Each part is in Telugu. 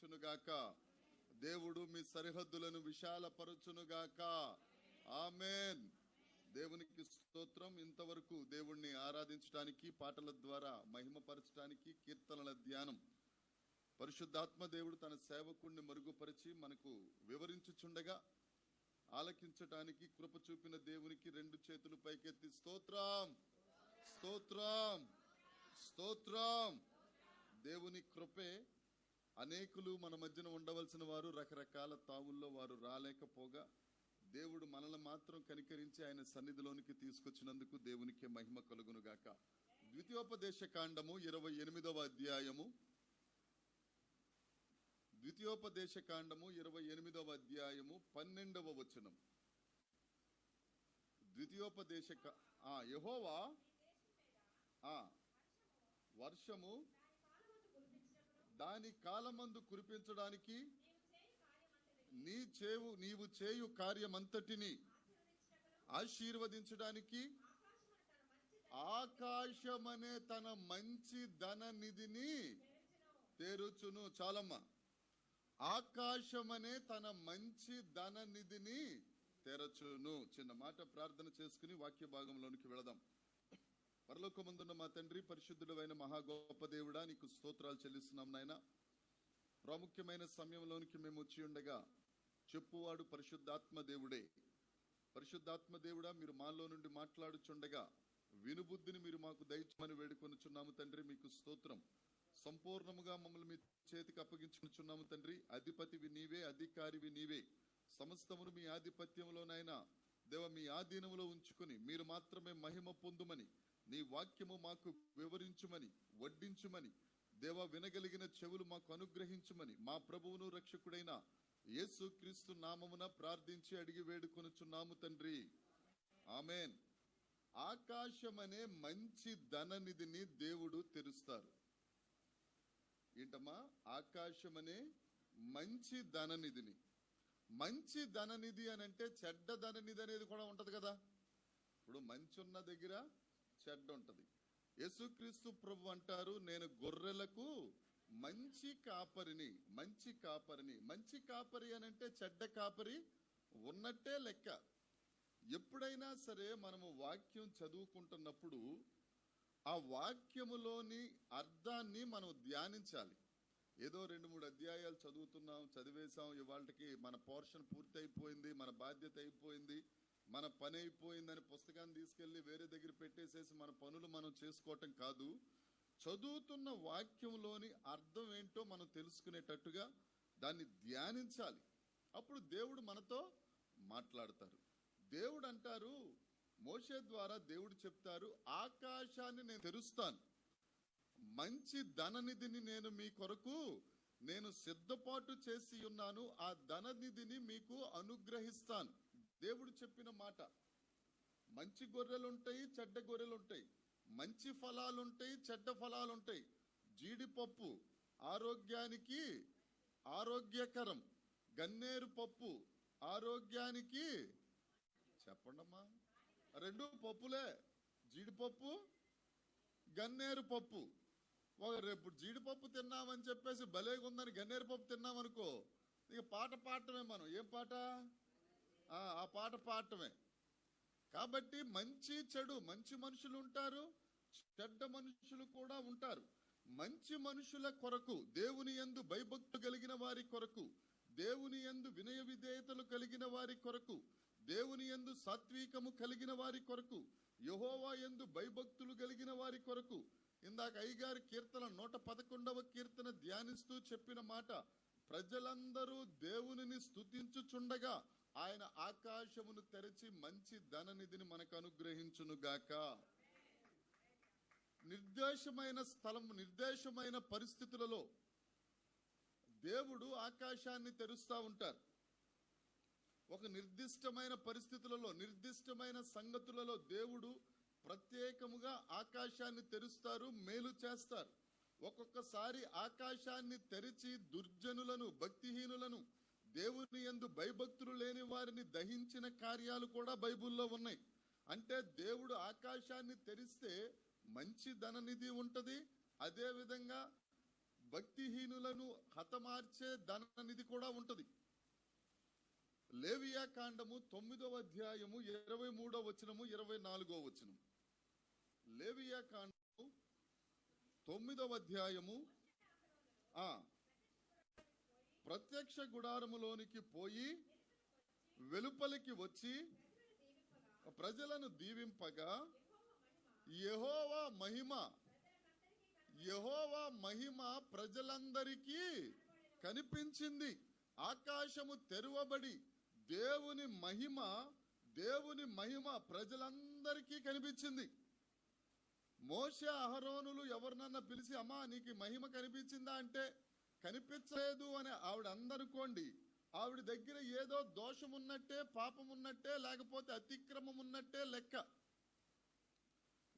అనుగ్రహించునుగాక. దేవుడు మీ సరిహద్దులను విశాలపరచునుగాక. ఆమేన్. దేవునికి స్తోత్రం. ఇంతవరకు దేవుణ్ణి ఆరాధించడానికి, పాటల ద్వారా మహిమపరచడానికి, కీర్తనల ధ్యానం పరిశుద్ధాత్మ దేవుడు తన సేవకుణ్ణి మరుగుపరిచి మనకు వివరించుచుండగా ఆలకించటానికి కృప చూపిన దేవునికి రెండు చేతులు పైకెత్తి స్తోత్రం, స్తోత్రం, స్తోత్రం. దేవుని కృపే. అనేకులు మన మధ్యన ఉండవలసిన వారు రకరకాల తావుల్లో వారు రాలేకపోగా దేవుడు మనల్ని మాత్రం కనికరించి ఆయన సన్నిధిలోనికి తీసుకొచ్చినందుకు దేవునికి మహిమ కలుగును గాక. ద్వితీయోపదేశ కాండము 28వ అధ్యాయము, ద్వితీయోపదేశ కాండము 28వ అధ్యాయము 12వ వచనం. ద్వితీయోపదేశ యెహోవా వర్షము దాని కాలమందు కురిపించడానికి నీవు చేయు కార్యమంతటిని ఆశీర్వదించడానికి ఆకాశమనే తన మంచి ధన నిధిని తెరుచును. చాలమ్మా. ఆకాశమనే తన మంచి ధన నిధిని తెరచును. చిన్న మాట ప్రార్థన చేసుకుని వాక్య భాగంలోనికి వెళదాం. పరలోకమందున్న మా తండ్రి, పరిశుద్ధుడైన మహా గొప్ప దేవుడా, నీకు స్తోత్రాలు చెల్లిస్తున్నాం నాయన. ప్రాముఖ్యమైన సమయంలోనికి మేము వచ్చి ఉండగా చెప్పువాడు పరిశుద్ధాత్మ దేవుడే. పరిశుద్ధాత్మ దేవుడా, మీరు మాలో నుండి మాట్లాడుచుండగా వినుబుద్ధిని మీరు మాకు దయచేయమని వేడుకొనుచున్నాము తండ్రి. మీకు స్తోత్రం. సంపూర్ణముగా మమ్మల్ని మీ చేతికి అప్పగించుకున్నాము తండ్రి. అధిపతివి నీవే, అధికారివి నీవే. సమస్తమును మీ ఆధిపత్యంలోనైనా దేవ మీ ఆధీనంలో ఉంచుకుని మీరు మాత్రమే మహిమ పొందుమని, నీ వాక్యము మాకు వివరించుమని, వడ్డించుమని, దేవ వినగలిగిన చెవులు మాకు అనుగ్రహించుమని మా ప్రభువును రక్షకుడైన యేసు క్రీస్తు నామమున ప్రార్థించి అడిగి వేడుకొనుచున్నాము తండ్రి. ఆమేన్. ఆకాశమనే మంచి ధననిధిని దేవుడు తెరుస్తారు. ఏంటమ్మా? ఆకాశమనే మంచి ధననిధిని. మంచి ధననిధి అని అంటే చెడ్డ ధననిధి అనేది కూడా ఉంటది కదా. ఇప్పుడు మంచి ఉన్న దగ్గర చెడ్డ ఉంటది. యేసుక్రీస్తు ప్రభు అంటారు, నేను గొర్రెలకు మంచి కాపరిని. మంచి కాపరిని. మంచి కాపరి అని అంటే చెడ్డ కాపరి ఉన్నట్టే లెక్క. ఎప్పుడైనా సరే మనము వాక్యం చదువుకుంటున్నప్పుడు ఆ వాక్యములోని అర్థాన్ని మనం ధ్యానించాలి. ఏదో 2-3 అధ్యాయాలు చదువుతున్నాం, చదివేశాం, ఇవాళకి మన పోర్షన్ పూర్తి అయిపోయింది, మన బాధ్యత అయిపోయింది, మన పని అయిపోయిందని పుస్తకాన్ని తీసుకెళ్లి వేరే దగ్గర పెట్టేసేసి మన పనులు మనం చేసుకోవటం కాదు. చదువుతున్న వాక్యంలోని అర్థం ఏంటో మనం తెలుసుకునేటట్టుగా దాన్ని ధ్యానించాలి. అప్పుడు దేవుడు మనతో మాట్లాడతారు. దేవుడు అంటారు, మోషే ద్వారా దేవుడు చెప్తారు, ఆకాశాన్ని నేను తెరుస్తాను, మంచి ధననిధిని నేను మీ కొరకు నేను సిద్ధపాటు చేసి ఉన్నాను, ఆ ధననిధిని మీకు అనుగ్రహిస్తాను. దేవుడు చెప్పిన మాట. మంచి గొర్రెలుంటాయి, చెడ్డ గొర్రెలుంటాయి. మంచి ఫలాలుంటాయి, చెడ్డ ఫలాలుంటాయి. జీడిపప్పు ఆరోగ్యానికి ఆరోగ్యకరం, గన్నేరు పప్పు ఆరోగ్యానికి, చెప్పండమ్మా, రెండు పప్పులే. జీడిపప్పు, గన్నేరు పప్పు. రేపు జీడిపప్పు తిన్నామని చెప్పేసి భలేగుందని గన్నేరు పప్పు తిన్నామనుకో, ఇక పాట పాడటమే మనం. ఏం పాట? ఆ పాట పాడటమే. కాబట్టి మంచి చెడు, మంచి మనుషులు ఉంటారు, చెడ్డ మనుషులు కూడా ఉంటారు. మంచి మనుషుల కొరకు, దేవుని యందు భయభక్తులు కలిగిన వారి కొరకు, దేవుని యందు వినయ విధేయతలు కలిగిన వారి కొరకు, దేవుని యందు సాత్వికము కలిగిన వారి కొరకు, యెహోవా యందు భయభక్తులు కలిగిన వారి కొరకు. ఇందాక అయ్యగారి కీర్తన 111వ కీర్తన ధ్యానిస్తూ చెప్పిన మాట, ప్రజలందరూ దేవునిని స్తుతించుచుండగా ఆయన ఆకాశమును తెరచి మంచి ధననిధిని మనకు అనుగ్రహించునుగాక. నిర్దేశమైన స్థలం, నిర్దేశమైన పరిస్థితులలో దేవుడు ఆకాశాన్ని తెరుస్తూ ఉంటారు. ఒక నిర్దిష్టమైన పరిస్థితులలో, నిర్దిష్టమైన సంగతులలో దేవుడు ప్రత్యేకముగా ఆకాశాన్ని తెరుస్తారు, మేలు చేస్తారు. ఒక్కొక్కసారి ఆకాశాన్ని తెరిచి దుర్జనులను, భక్తిహీనులను, దేవుని యందు భయభక్తులు లేని వారిని దహించిన కార్యాలు కూడా బైబిల్లో ఉన్నాయి. అంటే దేవుడు ఆకాశాన్ని తెరిస్తే మంచి ధననిధి ఉంటది. అదే విధంగా భక్తిహీనులను హతమార్చే ధననిధి కూడా ఉంటది. లేవియా కాండము 9వ అధ్యాయము 23వ వచనము 24వ వచనం. లేవియా కాండము 9వ అధ్యాయము ప్రత్యక్ష గుడారములోనికి పోయి వెలుపలికి వచ్చి ప్రజలను దీవింపగా యెహోవా మహిమ ప్రజలందరికీ కనిపించింది. ఆకాశము తెరవబడి దేవుని మహిమ ప్రజలందరికీ కనిపించింది. మోషే అహరోనులు ఎవరినన్నా పిలిచి, అమ్మా నీకు మహిమ కనిపించిందా అంటే కనిపించలేదు అని ఆవిడ అందనుకోండి, ఆవిడ దగ్గర ఏదో దోషం ఉన్నట్టే, పాపం ఉన్నట్టే, లేకపోతే అతిక్రమం ఉన్నట్టే లెక్క.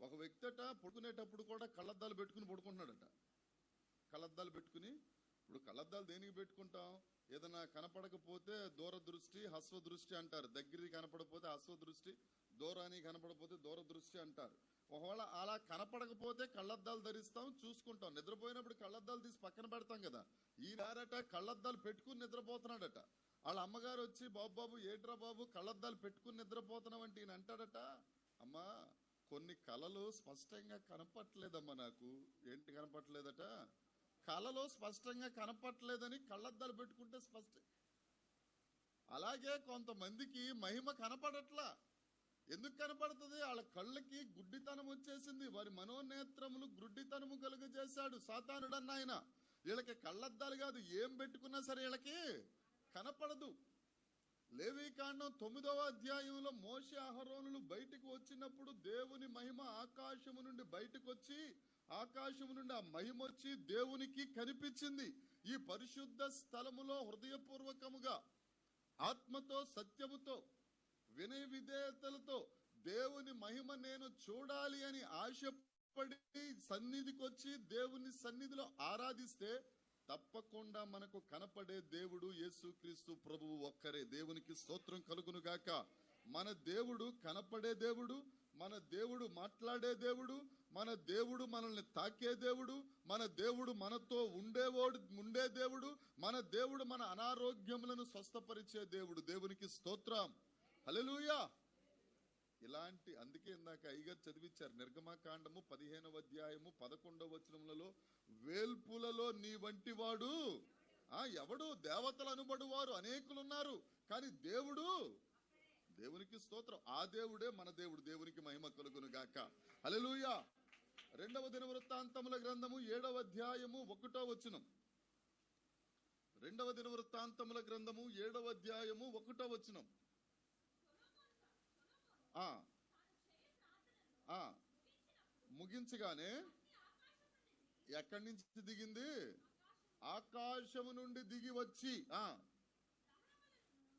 ఒక వ్యక్తి అట పడుకునేటప్పుడు కూడా కళ్ళద్దాలు పెట్టుకుని పడుకుంటున్నాడట. కళ్ళద్దాలు పెట్టుకుని, ఇప్పుడు కళ్ళద్దాలు దేనికి పెట్టుకుంటాం? ఏదైనా కనపడకపోతే దూరదృష్టి, హస్వదృష్టి అంటారు. దగ్గరికి కనపడకపోతే హస్వదృష్టి, దూరానికి కనపడకపోతే దూరదృష్టి అంటారు. ఒకవేళ అలా కనపడకపోతే కళ్ళద్దాలు ధరిస్తాం, చూసుకుంటాం. నిద్రపోయినప్పుడు కళ్ళద్దాలు తీసి పక్కన పెడతాం కదా. ఈ నారట కళ్ళద్దాలు పెట్టుకుని నిద్రపోతున్నాడట. వాళ్ళ అమ్మగారు వచ్చి, బాబు ఏట్రా బాబు కళ్ళద్దాలు పెట్టుకుని నిద్రపోతున్నావు అంటే ఈయన అంటాడట, అమ్మా కొన్ని కళలు స్పష్టంగా కనపట్లేదమ్మా నాకు. ఏంటి కనపట్లేదట? కళలో స్పష్టంగా కనపట్లేదని కళ్ళద్దాలు పెట్టుకుంటే అలాగే కొంతమందికి మహిమ కనపడట్లా. ఎందుకు కనపడుతుంది? వాళ్ళ కళ్ళకి గుడ్డితనం వచ్చేసింది. వారి మనోనేత్రములు గుడ్డితనము కలుగజేశాడు సాతానుడన్న ఆయన. వీళ్ళకి కళ్ళద్దాలు కాదు, ఏం పెట్టుకున్నా సరే వీళ్ళకి కనపడదు. లేవీకాండం 9వ అధ్యాయంలో మోషే అహరోనులు బయటకు వచ్చినప్పుడు దేవుని మహిమ ఆకాశము నుండి బయటకు వచ్చి, ఆకాశము నుండి ఆ మహిమ వచ్చి దేవునికి కనిపించింది. ఈ పరిశుద్ధ స్థలములో హృదయపూర్వకముగా ఆత్మతో సత్యముతో వినయ విధేయతలతో దేవుని మహిమ నేను చూడాలి అని ఆశపడి సన్నిధికి వచ్చి దేవుని సన్నిధిలో ఆరాధిస్తే తప్పకుండా మనకు కనపడే దేవుడు యేసుక్రీస్తు ప్రభువు ఒక్కరే. దేవునికి స్తోత్రం కలుగును గాక. మన దేవుడు కనపడే దేవుడు, మన దేవుడు మాట్లాడే దేవుడు, మన దేవుడు మనల్ని తాకే దేవుడు, మన దేవుడు మనతో ఉండే దేవుడు, మన దేవుడు మన అనారోగ్యములను స్వస్థపరిచే దేవుడు. దేవునికి స్తోత్రం, హల్లెలూయా. అందుకే ఇందాక అయ్యగారు చదివించారు నిర్గమకాండము 15వ అధ్యాయము 11వ వచనములలో, వేల్పులలో నీ వంటి వాడు ఎవడు? దేవతలు అనుబడు వారు అనేకులున్నారు, కానీ దేవునికి స్తోత్రం. ఆ దేవుడే మన దేవుడు. దేవునికి మహిమ కలుగును గాక, హల్లెలూయా. 2వ దినవృత్తాంతముల గ్రంథము 7వ అధ్యాయము 1వ వచనం. 2వ దినవృత్తాంతముల గ్రంథము 7వ అధ్యాయము 1వ వచనం. ముగించగానే ఎక్కడి నుంచి దిగింది? ఆకాశము నుండి దిగి వచ్చి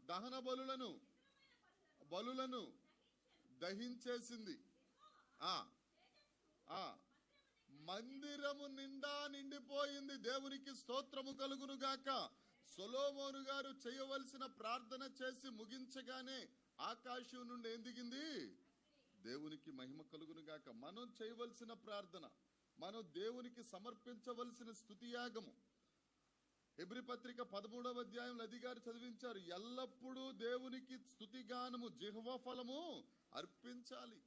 దహన బలులను దహించేసింది. మందిరము నిండా నిండిపోయింది. దేవునికి స్తోత్రము కలుగును గాక. సొలొమోను గారు చేయవలసిన ప్రార్థన చేసి ముగించగానే ఆకాశం నుండి ఏం దిగింది? దేవునికి మహిమ కలుగును గాక. మనం చేయవలసిన ప్రార్థన, మనం దేవునికి సమర్పించవలసిన స్తుతియాగము. హెబ్రీ పత్రిక 13వ అధ్యాయంలో అధిగారు చదివించారు, ఎల్లప్పుడూ దేవునికి స్తుతిగానము జిహ్వ ఫలము అర్పించాలి.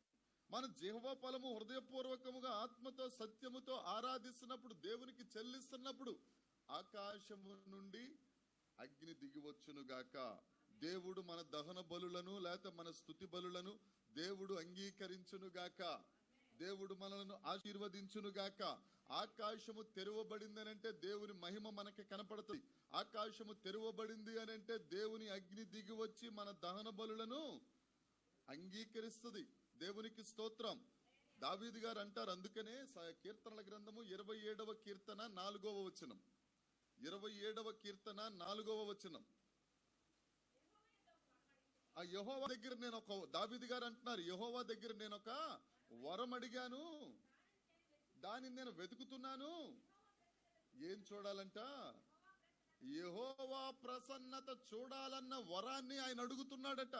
మన జిహ్వ ఫలము హృదయపూర్వకముగా ఆత్మతో సత్యముతో ఆరాధిస్తున్నప్పుడు, దేవునికి చెల్లిస్తున్నప్పుడు ఆకాశము నుండి అగ్ని దిగివచ్చును గాక. దేవుడు మన దహన బలులను లేక మన స్తుతి బలులను దేవుడు అంగీకరించును గాక. దేవుడు మనలను ఆశీర్వదించును గాక. ఆకాశము తెరవబడింది అనంటే దేవుని మహిమ మనకి కనపడుతుంది. ఆకాశము తెరవబడింది అనంటే దేవుని అగ్ని దిగి వచ్చి మన దహన బలులను అంగీకరిస్తుంది. దేవునికి స్తోత్రం. దావీదు గారు అంటారు, అందుకనే కీర్తనల గ్రంథము 27వ కీర్తన 4వ వచనం. 27వ కీర్తన 4వ వచనం. ఆ యెహోవా దగ్గర దావీదు గారు అంటున్నారు, యెహోవా దగ్గర నేను ఒక వరం అడిగాను, దానిని నేను వెతుకుతున్నాను. ఏం చూడాలంట? యెహోవా ప్రసన్నత చూడాలన్న వరాన్ని ఆయన అడుగుతున్నాడట.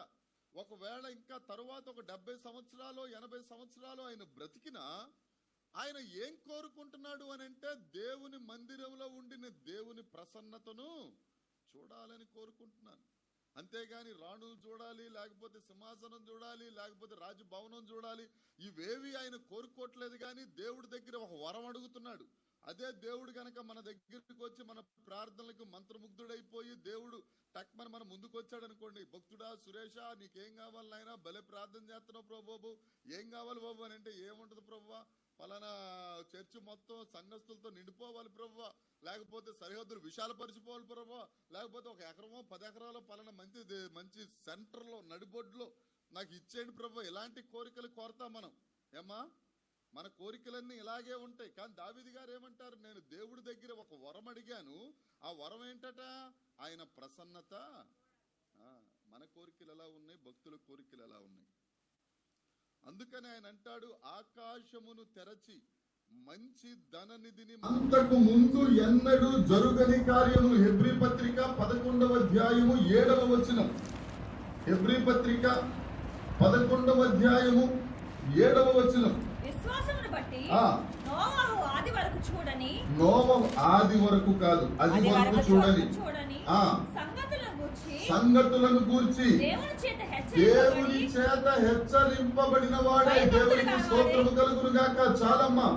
ఒకవేళ ఇంకా తరువాత ఒక 70 సంవత్సరాలు 80 సంవత్సరాలు ఆయన బ్రతికినా ఆయన ఏం కోరుకుంటున్నాడు అని అంటే దేవుని మందిరంలో ఉండిన దేవుని ప్రసన్నతను చూడాలని కోరుకుంటున్నాను. అంతేగాని రాణులు చూడాలి, లేకపోతే సింహాసనం చూడాలి, లేకపోతే రాజభవనం చూడాలి, ఇవేవి ఆయన కోరుకోవట్లేదు. కానీ దేవుడి దగ్గర ఒక వరం అడుగుతున్నాడు. అదే దేవుడు గనక మన దగ్గరికి వచ్చి మన ప్రార్థనలకు మంత్రముగ్ధుడైపోయి దేవుడు టక్మని మన ముందుకు వచ్చాడు అనుకోండి, భక్తుడా సురేష నీకేం కావాలి నాయనా, భలే ప్రార్థన చేస్తున్నావు ప్రభు, ఏం కావాలి బాబు అని అంటే ఏముంటది ప్రభువా, పలానా చర్చి మొత్తం సంఘస్థులతో నిండిపోవాలి ప్రభువా, లేకపోతే సరిహద్దులు విశాలపరిచిపోవాలి ప్రభువా, లేకపోతే 1 ఎకరమో 10 ఎకరాలో పలానా మంచి సెంటర్లో నడిబొడ్లో నాకు ఇచ్చేయండి ప్రభు. ఇలాంటి కోరికలు కోరతాం మనం. ఏమా మన కోరికలన్నీ ఇలాగే ఉంటాయి. కానీ దావీదు గారు ఏమంటారు, నేను దేవుడి దగ్గర ఒక వరం అడిగాను, ఆ వరం ఏంటట, ఆయన ప్రసన్నత. మన కోరికలు ఎలా ఉన్నాయి, భక్తుల కోరికలు ఎలా ఉన్నాయి. అందుకని ఆయన అంటాడు, ఆకాశమును తెరచి మంచి ధననిధిని అంతకు ముందు ఎన్నడూ జరుగని కార్యములు. హెబ్రీ పత్రిక 11వ అధ్యాయము 7వ వచనం. హెబ్రీ పత్రిక 11వ అధ్యాయము 7వ వచనం. విశ్వాసమును బట్టి నోవహు ఆది వరకు చూడని, నోవహు ఆది వరకు కాదు, అది వరకు చూడని సంగతులను గూర్చి దేవుని చేత హెచ్చరింపబడిన వాడే. దేవునికి స్తోత్రము కలుగును గాక. చాలమ్మా,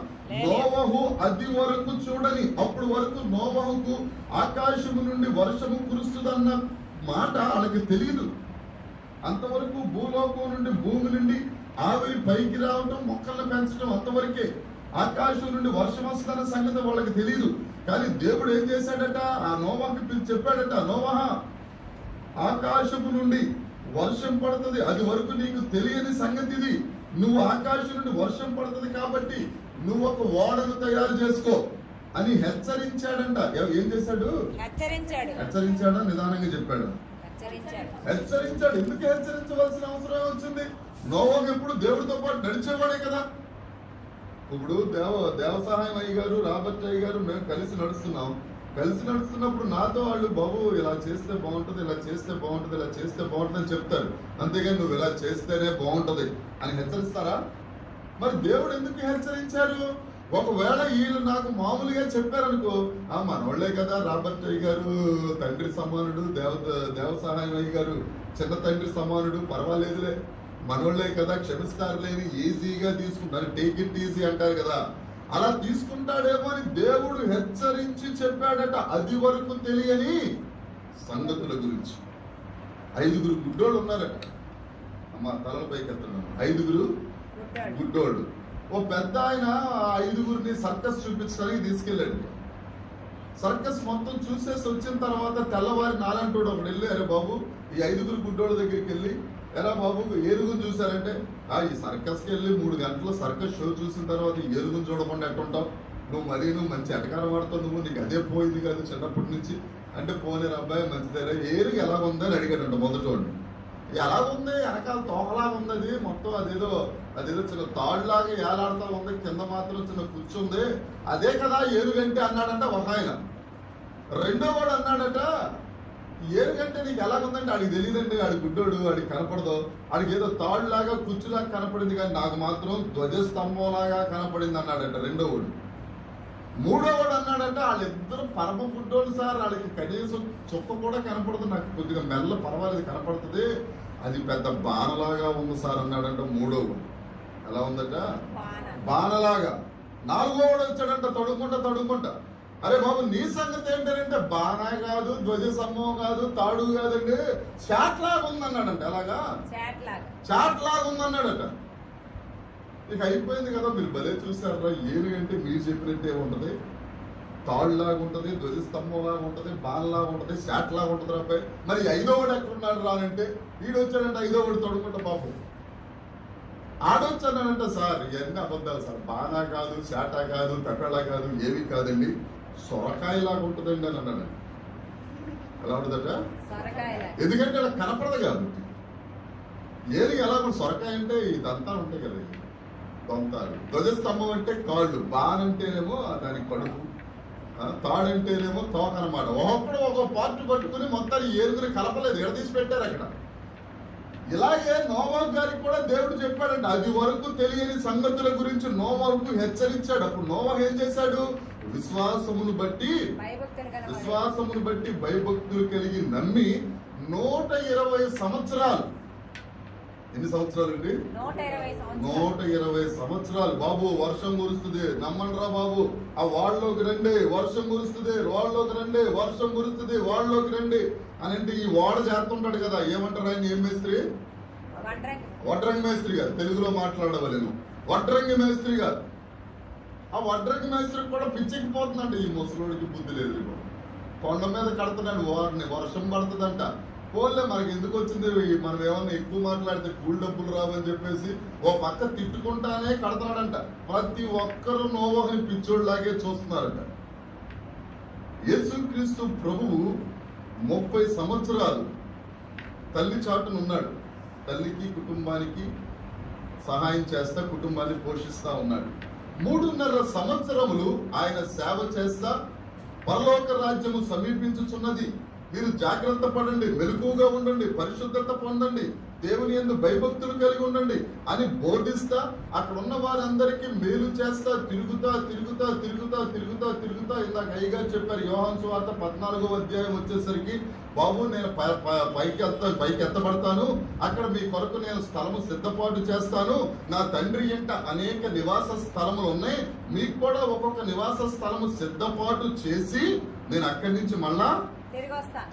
నోవహు అది వరకు చూడని. అప్పుడు వరకు నోవహుకు ఆకాశము నుండి వర్షము కురుస్తుందన్న మాట వాళ్ళకి తెలియదు. అంతవరకు భూలోకం నుండి, భూమి నుండి ఆవిరి పైకి రావటం, మొక్కలను పెంచడం, అంతవరకే. ఆకాశం నుండి వర్షం వస్తున్న సంగతి వాళ్ళకి తెలియదు. కానీ దేవుడు ఏం చేశాడట, ఆ నోవహుకి చెప్పాడట, నోవహ ఆకాశము నుండి వర్షం పడుతుంది, అది వరకు నీకు తెలియని సంగతి ఇది. నువ్వు ఆకాశం నుండి వర్షం పడుతుంది కాబట్టి నువ్వు ఒక ఓడను తయారు చేసుకో అని హెచ్చరించాడంట. ఏం చేశాడు, హెచ్చరించాడా, నిదానంగా చెప్పాడు, హెచ్చరించాడు. ఎందుకు హెచ్చరించవలసిన అవసరం వచ్చింది? నోవహు ఎప్పుడు దేవుడితో పాటు నడిచేవాడే కదా. ఇప్పుడు దేవ సహాయం అయ్య గారు, రాబర్ట్ అయ్య గారు, మేము కలిసి నడుస్తున్నాం. కలిసి నడుస్తున్నప్పుడు నాతో వాళ్ళు, బాబు ఇలా చేస్తే బాగుంటుంది, ఇలా చేస్తే బాగుంటుంది, ఇలా చేస్తే బాగుంటుంది అని చెప్తారు. అంతేగాని నువ్వు ఇలా చేస్తేనే బాగుంటది అని హెచ్చరిస్తారా? మరి దేవుడు ఎందుకు హెచ్చరించారు? ఒకవేళ వీళ్ళు నాకు మామూలుగా చెప్పారనుకో, మనోళ్లే కదా, రాబర్ట్ అయ్య గారు తండ్రి సమానుడు, దేవ సహాయం అయ్య గారు చిన్న తండ్రి సమానుడు, పర్వాలేదులే, మనోళ్లే కదా, క్షమిస్తారులే అని ఈజీగా తీసుకుంటారు. టేక్ ఇట్ ఈజీ అంటారు కదా, అలా తీసుకుంటాడేమో అని దేవుడు హెచ్చరించి చెప్పాడట. అది వరకు తెలియని సంగతుల గురించి. 5 గుడ్డోళ్ళు ఉన్నారట. అమ్మ తలపైకి ఎత్తున్నాను. 5 గుడ్డోళ్ళు. ఓ పెద్ద ఆయన 5 సర్కస్ చూపించడానికి తీసుకెళ్ళాడు. సర్కస్ మొత్తం చూసేసి వచ్చిన తర్వాత తెల్లవారి నాలంటోడు ఒకడు వెళ్ళి, అరే బాబు ఈ 5 గుడ్డోళ్ళ దగ్గరికి వెళ్ళి, ఎరా బాబు ఏనుగును చూసారంటే, ఈ సర్కస్కి వెళ్ళి 3 గంటలు సర్కస్ షో చూసిన తర్వాత ఏనుగును చూడకుండా ఎట్టుంటావు నువ్వు, నువ్వు మంచి ఎటకారం వాడుతావు, నువ్వు నీకు అదే పోయింది కాదు చిన్నప్పటి నుంచి అంటే. పోనీ అబ్బాయి మంచిదేరా, ఏనుగు ఎలా ఉందని అడిగాడంట మొదటోడిని. ఎలాగుంది, వెనకాల తోకలాగా ఉంది, అది మొత్తం అదేదో చిన్న తాడులాగా ఏలాడుతూ ఉంది, కింద మాత్రం చిన్న కూర్చుంది, అదే కదా ఏనుగంటే అన్నాడంట ఒక ఆయన. రెండో వాడు అన్నాడట, ఏనుగంటే నీకు ఎలాగుందంటే ఆడికి తెలియదండి, ఆడి గుడ్డోడు, ఆడికి కనపడదు, ఆడికి ఏదో తాడులాగా కుర్చులాగా కనపడింది కానీ నాకు మాత్రం ధ్వజస్తంభంలాగా కనపడింది అన్నాడట రెండో వాడు. మూడో వాడు అన్నాడట, వాళ్ళిద్దరు పరమ గుడ్డోళ్ళు సార్, వాళ్ళకి కనీసం చుక్క కూడా కనపడదు, నాకు కొద్దిగా మెల్ల పర్వాలేదు కనపడుతుంది, అది పెద్ద బాణలాగా ఉంది సార్ అన్నాడంట మూడో వాడు. ఎలా ఉందట, బాణలాగా. నాలుగో వాడు వచ్చాడంట తడుముకుంటా, అరే బాబు నీ సంగతి ఏంటంటే బాణా కాదు, ధ్వజ సమూహం కాదు, తాడు కాదండి, చాట్ లాగా ఉందన్నాడంట. ఎలాగా, చాట్ లాగా ఉందన్నాడట. ఇక అయిపోయింది కదా, మీరు భలే చూసారా, ఏనుగంటే మీరు చెప్పినట్టే ఉంటది, తాడులాగా ఉంటది, ధ్వజస్తంభం లాగా ఉంటది, బాణలాగా ఉంటది, చాట్ లాగా ఉంటది అబ్బాయి. మరి 5వ వాడు ఎక్కడున్నాడు రానంటే, వీడు వచ్చాడంటే 5వ వాడు తొడుకుంటా పాపం. ఆడొచ్చానంట, సార్ ఇవన్నీ అబద్ధాలు సార్, బాణా కాదు, చాటా కాదు, తపెళ కాదు, ఏవి కాదండి, సొరకాయలాగా ఉంటుందండి అని అన్నాడు. ఎలా ఉంటుందట, ఎందుకంటే అలా కనపడదు కాబట్టి. ఏది ఎలా సొరకాయ అంటే ఇదంతా ఉంటాయి కదా, దొంతాలు. ధ్వజస్తంభం అంటే కాళ్ళు, బాన్ అంటేనేమో దానికి కడుపు, తాడంటేనేమో తోక అనమాట. ఒకప్పుడు ఒక పార్ట్ పట్టుకుని మొత్తాన్ని ఏరుగుని కలపలేదు, ఎడదీసి పెట్టారు అక్కడ. ఇలాగే నోవాహు గారికి కూడా దేవుడు చెప్పాడంట. అది వరకు తెలియని సంగతుల గురించి నోవాహుకు హెచ్చరించాడు. అప్పుడు నోవాహు ఏం చేశాడు? విశ్వాసమును బట్టి భయభక్తులు కలిగి నమ్మి 120 సంవత్సరాలు. ఎన్ని సంవత్సరాలు అండి? 120 సంవత్సరాలు. బాబు వర్షం కురుస్తుంది, నమ్మండ్రా బాబు, ఆ వాళ్ళలోకి రండి, వర్షం కురుస్తుంది, వాళ్ళలోకి రండి, వర్షం కురుస్తుంది, వాళ్ళలోకి రండి అని అంటే ఈ వాడ చేస్తుంటాడు కదా, ఏమంటారు ఆయన? ఏం మేస్త్రి? వడ్రంగి మేస్త్రి గారు. తెలుగులో మాట్లాడవలేను. వడ్రంగి మేస్త్రి గారు. ఆ వడ్రంగి మేస్త్రికి కూడా పిచ్చెక్కిపోతుందంట. ఈ ముసలోడికి బుద్ధి లేదు. కొండ మీద కడుతున్నాడు, వారిని వర్షం పడుతుందంట. పోలే మనకి ఎందుకు వచ్చింది, మనం ఏమన్నా ఎక్కువ మాట్లాడితే కూల్ డబ్బులు రావని చెప్పేసి ఓ పక్క తిట్టుకుంటానే కడతాడంట. ప్రతి ఒక్కరూ నోవాహుని పిచ్చోళ్ళలాగే చూస్తున్నారంట. యేసుక్రీస్తు ప్రభువు 30 సంవత్సరాలు తల్లి చాటునున్నాడు. తల్లికి కుటుంబానికి సహాయం చేస్తా కుటుంబాన్ని పోషిస్తా ఉన్నాడు. 3.5 సంవత్సరములు ఆయన సేవ చేస్తా పరలోక రాజ్యము సమీపించుచున్నది, మీరు జాగ్రత్త పడండి, మెలకువగా ఉండండి, పరిశుద్ధత పొందండి, దేవుని యందు భయభక్తులు కలిగి ఉండండి అని బోధిస్తా అక్కడ ఉన్న వారందరికీ మేలు చేస్తా తిరుగుతా ఇందాక అయ్యగారు చెప్పారు. యోహాను సువార్త 14వ అధ్యాయం వచ్చేసరికి, బాబు నేను పైకి ఎత్తబడతాను, అక్కడ మీ కొరకు నేను స్థలము సిద్ధపాటు చేస్తాను, నా తండ్రి ఇంట అనేక నివాస స్థలములు ఉన్నాయి, మీకు కూడా ఒక్కొక్క నివాస స్థలము సిద్ధపాటు చేసి నేను అక్కడి నుంచి మళ్ళా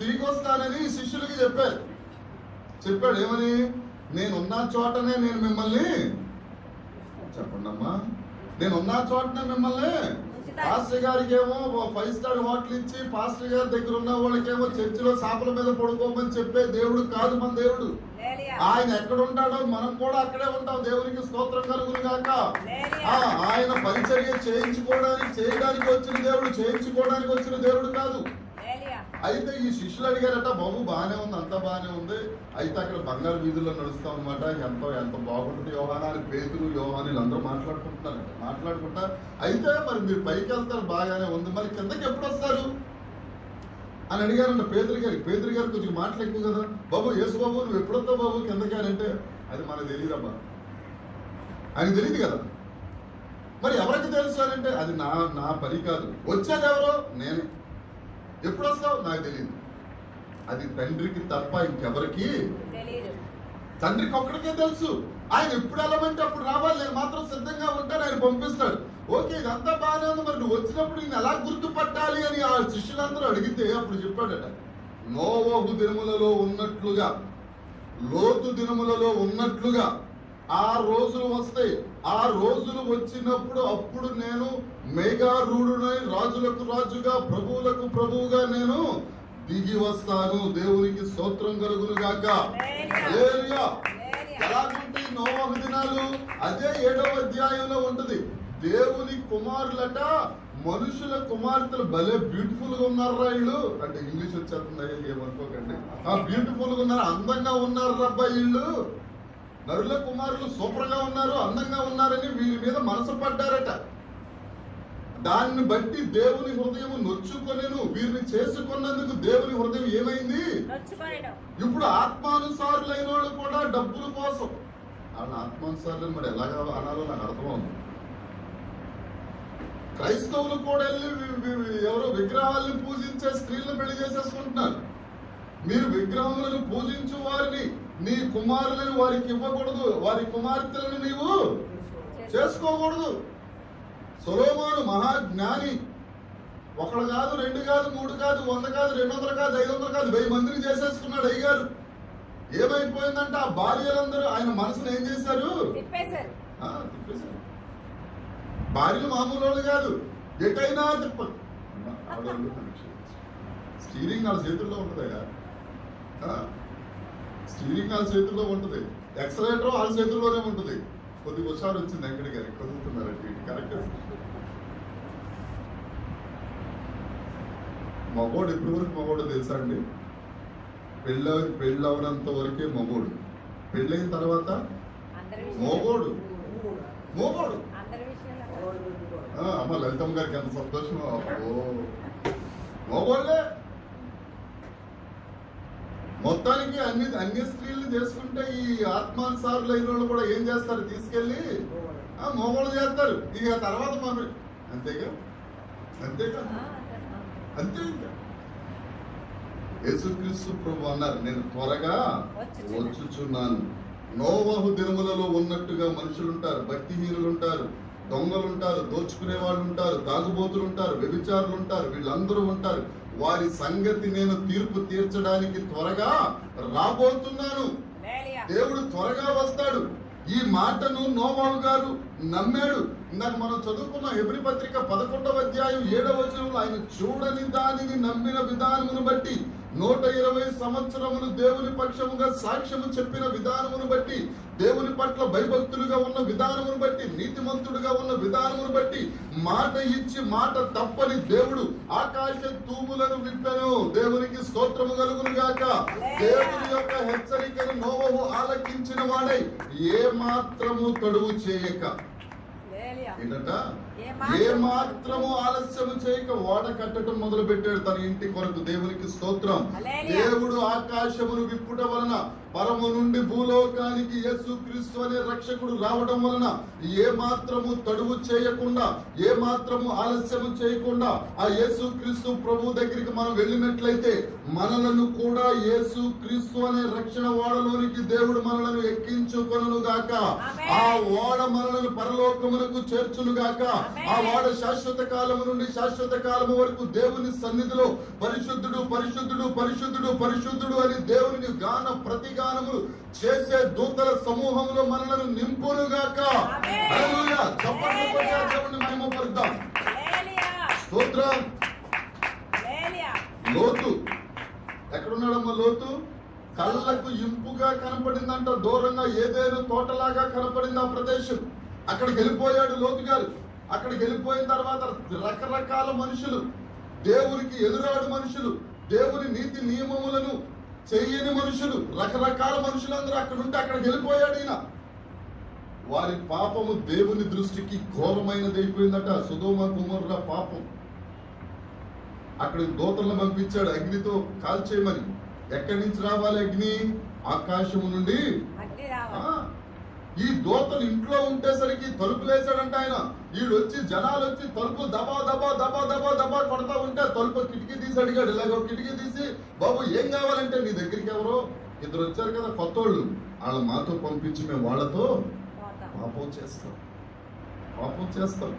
తిరిగి వస్తానని శిష్యులకి చెప్పాడు. ఏమని? నేనున్న చోటనే నేను మిమ్మల్ని, చెప్పండి అమ్మా, నేనున్న చోటనే మిమ్మల్ని. పాస్టర్ గారికి ఏమో 5 స్టార్ హోటల్ ఇచ్చి పాస్టర్ గారి దగ్గర ఉన్న వాళ్ళకేమో చర్చిలో సాపల మీద పడుకోమని చెప్పే దేవుడు కాదు మన దేవుడు. ఆయన ఎక్కడ ఉంటాడో మనం కూడా అక్కడే ఉంటాం. దేవునికి స్తోత్రం కలుగును గాక. ఆయన పరిచర్య చేయడానికి వచ్చిన దేవుడు, చేయించుకోవడానికి వచ్చిన దేవుడు కాదు. అయితే ఈ శిష్యులు అడిగారట, బాబు బాగానే ఉంది, అంతా బాగానే ఉంది, అయితే అక్కడ బంగారు వీధుల్లో నడుస్తాం అనమాట, ఎంత బాగుంటుంది యోహానా అని పేతురు యోహాను అందరూ మాట్లాడుకుంటా అయితే మరి మీరు పైకి వెళ్తారు బాగానే ఉంది, మరి కిందకి ఎప్పుడు వస్తారు అని అడిగారంట పేతురు గారు కొంచెం మాటలు ఎక్కువ కదా, బాబు యేసు బాబు నువ్వు ఎప్పుడొస్తావు బాబు కిందకి అని అంటే, అది మనకు తెలియదమ్మా, ఆయనకు తెలియదు కదా. మరి ఎవరికి తెలుసు అని అంటే, అది నా పని కాదు, వచ్చేది ఎవరో నేనే, ఎప్పుడు వస్తావు నాకు తెలియదు. అది తండ్రికి తప్ప ఇంకెవరికి, తండ్రికి ఒక్కడికే తెలుసు. ఆయన ఎప్పుడు వెళ్ళమంటే అప్పుడు రావాలి, నేను మాత్రం సిద్ధంగా ఉంటాను, ఆయన పంపిస్తాడు. ఓకే ఇదంతా బాగానే ఉంది, మరి నువ్వు వచ్చినప్పుడు నేను ఎలా గుర్తుపట్టాలి అని ఆ శిష్యులందరూ అడిగితే అప్పుడు చెప్పాడట, నోవహు దినములలో ఉన్నట్లుగా, లోతు దినములలో ఉన్నట్లుగా ఆ రోజులు వస్తాయి. ఆ రోజులు వచ్చినప్పుడు అప్పుడు నేను మేఘారూఢునై రాజులకు రాజుగా ప్రభువులకు ప్రభువుగా నేను దిగి వస్తాను. దేవునికి స్తోత్రం కలుగును గాక. హల్లెలూయా. ఎలాగుంటే నోవహు దినాలు అదే 7వ అధ్యాయంలో ఉంటది. దేవుని కుమారులట మనుషుల కుమార్తెలు భలే బ్యూటిఫుల్ గా ఉన్నారా వీళ్ళు, అంటే ఇంగ్లీష్ వచ్చేస్తుంది ఏమనుకోకండి, బ్యూటిఫుల్ గా ఉన్నారు, అందంగా ఉన్నారు రబ్బా వీళ్ళు, నరుల కుమారులు సూపర్ గా ఉన్నారు, అందంగా ఉన్నారని వీరి మీద మనసు పడ్డారట. దాన్ని బట్టి దేవుని హృదయం నొచ్చుకొనెను. వీరిని చేసుకున్నందుకు దేవుని హృదయం ఏమైంది? ఇప్పుడు ఆత్మానుసారులైన వాళ్ళు కూడా డబ్బుల కోసం, వాళ్ళ ఆత్మానుసారులు మరి ఎలాగా అనాలో నాకు అర్థమవుతుంది. క్రైస్తవులు కూడా వెళ్ళి ఎవరో విగ్రహాలను పూజించే స్త్రీలను పెళ్లి చేసేసుకుంటున్నారు. మీరు విగ్రహములను పూజించు వారిని నీ కుమారులను వారికి ఇవ్వకూడదు, వారి కుమార్తెలను నీవు చేసుకోకూడదు. సొలొమోను మహాజ్ఞాని, 1 కాదు 2 కాదు 3 కాదు 100 కాదు 200 కాదు 500 కాదు 1000 మందిని చేసేసుకున్నాడు అయ్యగారు. ఏమైపోయిందంటే ఆ భార్యలందరూ ఆయన మనసును ఏం చేశారు? తిప్పేశారు. భార్యలు మామూలు వాళ్ళు కాదు, ఎటైనా తిప్పదు. స్టీరింగ్ వాళ్ళ చేతుల్లో ఉంటుందా? స్టీరింగ్ వాళ్ళ చేతుల్లో ఉంటుంది, ఎక్సలేటర్ వాళ్ళ చేతుల్లోనే ఉంటుంది. కొద్దిగా హుషారు వచ్చింది వెంకట గారికి, కదులుతున్నారండి కరెక్ట్. మగోడు ఎప్పటి వరకు మగోడు తెలుసా అండి? పెళ్ళవనంత వరకే మగోడు, పెళ్ళైన తర్వాత మోగోడు. అమ్మ లలితమ్మ గారికి ఎంత సంతోషం. మోగోళ్ళే మొత్తానికి అన్ని స్త్రీలు చేసుకుంటే ఈ ఆత్మానుసారులు అయిన వాళ్ళు కూడా ఏం చేస్తారు, తీసుకెళ్లి మోగోళ్ళు చేస్తారు. ఇక తర్వాత పంపి అంతేగా అంతేగా అంతే. ఇంకా యేసుక్రీస్తు ప్రభు అన్నారు, నేను త్వరగా వచ్చుచున్నాను. నోవహు దినములలో ఉన్నట్టుగా మనుషులుంటారు, భక్తిహీనులు ఉంటారు, దొంగలుంటారు, దోచుకునే వాళ్ళు ఉంటారు, తాగుబోతులు ఉంటారు, వ్యభిచారులు ఉంటారు, వీళ్ళందరూ ఉంటారు. వారి సంగతి నేను తీర్పు తీర్చడానికి త్వరగా రాబోతున్నాను. దేవుడు త్వరగా వస్తాడు. ఈ మాటను నోవాహు గారు నమ్మాడు. ఇందాక మనం చదువుకున్న హెబ్రీ పత్రిక 11వ అధ్యాయం 7వ వచనంలో ఆయన చూడని దానిని నమ్మిన విధానమును బట్టి 120 సంవత్సరములు దేవుని పక్షముగా సాక్ష్యము చెప్పిన విధానమును బట్టి, దేవుని పట్ల భయభక్తులుగా ఉన్న విధానమును బట్టి, నీతిమంతుడుగా ఉన్న విధానమును బట్టి, మాట ఇచ్చి మాట తప్పని దేవుడు ఆకాశ తూములను విప్పెను. దేవునికి స్తోత్రము కలుగును గాక. దేవుని యొక్క హెచ్చరికను నోవహు ఆలకించిన వాడై ఏ మాత్రము తడువు చేయక, ఏంటంట, ఏ మాత్రము ఆలస్యము చేయక ఓడ కట్టడం మొదలు పెట్టాడు తన ఇంటి కొరకు. దేవునికి స్తోత్రం. దేవుడు ఆకాశమును విప్పుట వలన, పరము నుండి భూలోకానికి యేసుక్రీస్తు అనే రక్షకుడు రావడం వలన ఏ మాత్రము తడువు చేయకుండా, ఏ మాత్రము ఆలస్యము చేయకుండా ఆ యేసుక్రీస్తు ప్రభు దగ్గరికి మనం వెళ్ళినట్లయితే మనలను కూడా యేసుక్రీస్తు అనే రక్షణ ఓడలోనికి దేవుడు మనలను ఎక్కించుకొనును గాక. ఆ ఓడ మనలను పరలోకమునకు చేర్చును గాక. ఆ ఓడ శాశ్వత కాలము నుండి శాశ్వత కాలము వరకు దేవుని సన్నిధిలో పరిశుద్ధుడు పరిశుద్ధుడు పరిశుద్ధుడు పరిశుద్ధుడు అని దేవుని గాన ప్రతిగానములు చేసే దూతల సమూహంలో మనలను నింపునుగాక. హల్లెలూయా. చప్పట్లు కొట్టి దేవుని మహిమపరుద్దాం. స్తోత్రం. లోతు ఎక్కడున్నాడమ్మా? లోతు కళ్ళకు ఇంపుగా కనపడిందంట. దూరంగా ఏదేను తోటలాగా కనపడింది ఆ ప్రదేశం. అక్కడికి వెళ్ళిపోయాడు లోతు గారు. అక్కడికి వెళ్ళిపోయిన తర్వాత రకరకాల మనుషులు, దేవునికి ఎదురాడు మనుషులు, దేవుని నీతి నియమములను చెయ్యని మనుషులు, రకరకాల మనుషులందరూ అక్కడ ఉంటే అక్కడికి వెళ్ళిపోయాడు ఈయన. వారి పాపము దేవుని దృష్టికి ఘోరమైనది అయిపోయిందట. సొదొమ గొమొర్రా పాపం. అక్కడికి దూతలను పంపించాడు అగ్నితో కాల్చేయమని. ఎక్కడి నుంచి రావాలి అగ్ని? ఆకాశము నుండి. ఈ దూతలు ఇంట్లో ఉంటేసరికి తలుపులు వేసాడంట ఆయన. వీడు వచ్చి జనాలు వచ్చి తలుపు దబా దబా దబా దబా దబా కొడతా ఉంటే తలుపు కిటికీ తీసి అడిగాడు. ఇలాగ కిటికీ తీసి, బాబు ఏం కావాలంటే, నీ దగ్గరికి ఎవరో ఇద్దరు వచ్చారు కదా కొత్తోళ్ళు, వాళ్ళ మాతో పంపించి మేము వాళ్ళతో పాపం చేస్తాం.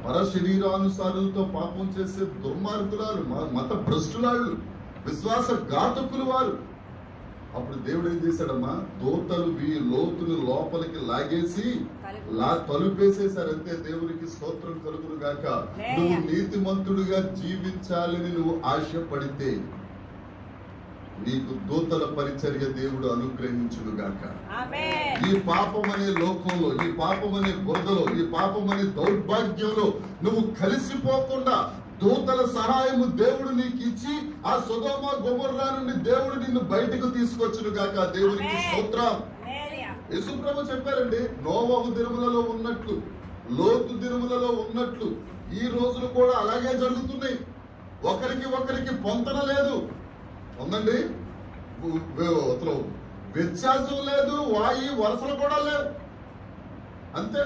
పర శరీరానుసారులతో పాపం చేసే దుర్మార్గురాలు, మత భ్రష్టులాళ్ళు, విశ్వాస ఘాతకులు వారు. అప్పుడు దేవుడు ఏం చేశాడమ్మా? దూతలు లోతును లోపలికి లాగేసి తలుపేసేశారు. అంతే. దేవునికి స్తోత్రం కలుగును గాక. నువ్వు నీతిమంతుడుగా జీవించాలని నువ్వు ఆశపడితే నీకు దూతల పరిచర్య దేవుడు అనుగ్రహించును గాక. ఈ పాపం అనే లోకంలో, ఈ పాపం అనే బురదలో, ఈ పాపం అనే దౌర్భాగ్యంలో నువ్వు కలిసిపోకుండా దూతల సహాయము దేవుడు నీకు ఇచ్చి ఆ సొదొమ గొమొర్రా నుండి దేవుడు నిన్ను బయటకు తీసుకొచ్చును గాక. దేవునికి స్తోత్రం. యేసుప్రభు చెప్పారండి, నోవహు దినములలో ఉన్నట్లు, లోతు దినములలో ఉన్నట్లు ఈ రోజులు కూడా అలాగే జరుగుతున్నాయి. ఒకరికి పొంతన లేదు, ఉందండి, అసలు వ్యత్యాసం లేదు, వరుసలు కూడా లేవు. అంతే.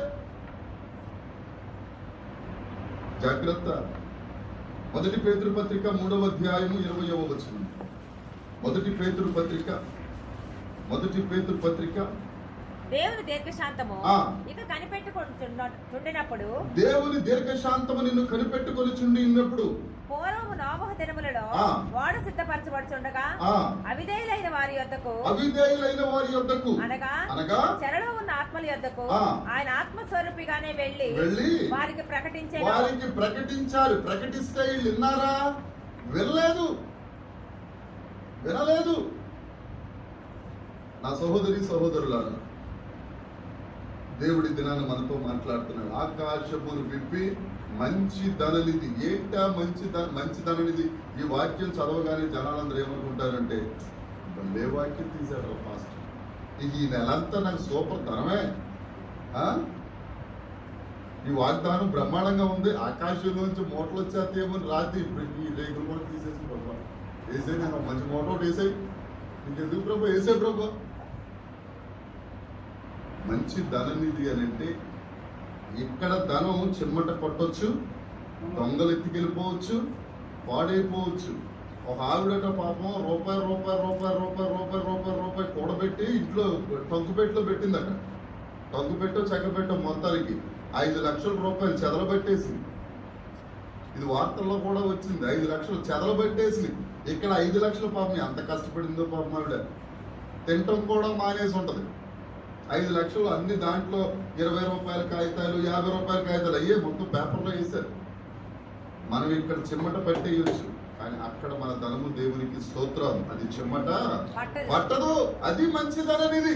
జాగ్రత్త. మొదటి పేతురు పత్రిక 3వ అధ్యాయము 20వ వచనం. మొదటి పేతురు పత్రిక దేవుని దీర్ఘశాంతము ఇక కనిపెట్టుకొనుచుండినప్పుడు, దేవుని దీర్ఘశాంతము నిన్ను కనిపెట్టుకొని చుండినప్పుడు, పూర్వము నోవహు దినములలో ఓడ సిద్ధపరచబడుచుండగా అవిధేయులైన వారి యొద్దకు అనగా చెరలో ఉన్న ఆత్మల యొద్దకు ఆయన ఆత్మస్వరూపిగానే వెళ్ళి వారికి ప్రకటించారు. ప్రకటిస్తే వీళ్ళు విన్నారా? వినలేదు. నా సహోదరులారా, దేవుడి దినాన్ని మనతో మాట్లాడుతున్నాడు. ఆకాశమును విప్పి మంచి ధననిధి. ఏంటా మంచి ధననిధి? ఈ వాక్యం చదవగానే జనాలందరూ ఏమనుకుంటారంటే, భలే వాక్యం తీశాడు పాస్టర్, ఈ నెలంతా నాకు సూపర్ ధనమే, ఈ వాగ్దానం బ్రహ్మాండంగా ఉంది, ఆకాశంలోంచి మూటలు వచ్చేస్తేమని రాత్రి ఇప్పుడు ఈ రేగులు కూడా తీసేసి వేసే నేను మంచి మోటార్ ఒకటి వేసాయి, ఇంకెందుకు ప్రభు వేసే ప్రభు. మంచి ధననిధి అని అంటే ఇక్కడ ధనం చిమ్మట కొట్టొచ్చు, దొంగలు ఎత్తుకెళ్ళిపోవచ్చు, పాడైపోవచ్చు. ఒక ఆవిడట పాపం రూపాయి రూపాయి రూపాయి రూపాయి రూపాయి రూపాయి రూపాయి కూడబెట్టి ఇంట్లో టొంకుపెట్టులో పెట్టిందట. టొంకుపెట్టో చెక్కపెట్టో మొత్తానికి 5 లక్షల రూపాయలు చెదలబెట్టేసింది. ఇది వార్తల్లో కూడా వచ్చింది. 5 లక్షలు చెదలబెట్టేసింది. ఇక్కడ 5 లక్షల పాపం ఎంత కష్టపడిందో పాపం ఆవిడ. తింటం కూడా మానేసి ఉంటది. 5 లక్షలు అన్ని దాంట్లో 20 రూపాయల కాగితాలు, 50 రూపాయల కాగితాలు అయ్యే మొత్తం పేపర్లో వేశారు. మనం ఇక్కడ చిమ్మట పట్టేయచ్చు, కానీ అక్కడ మన ధనము దేవునికి స్తోత్రం. అది చిమ్మట పట్టదు. అది మంచి ధననిధి.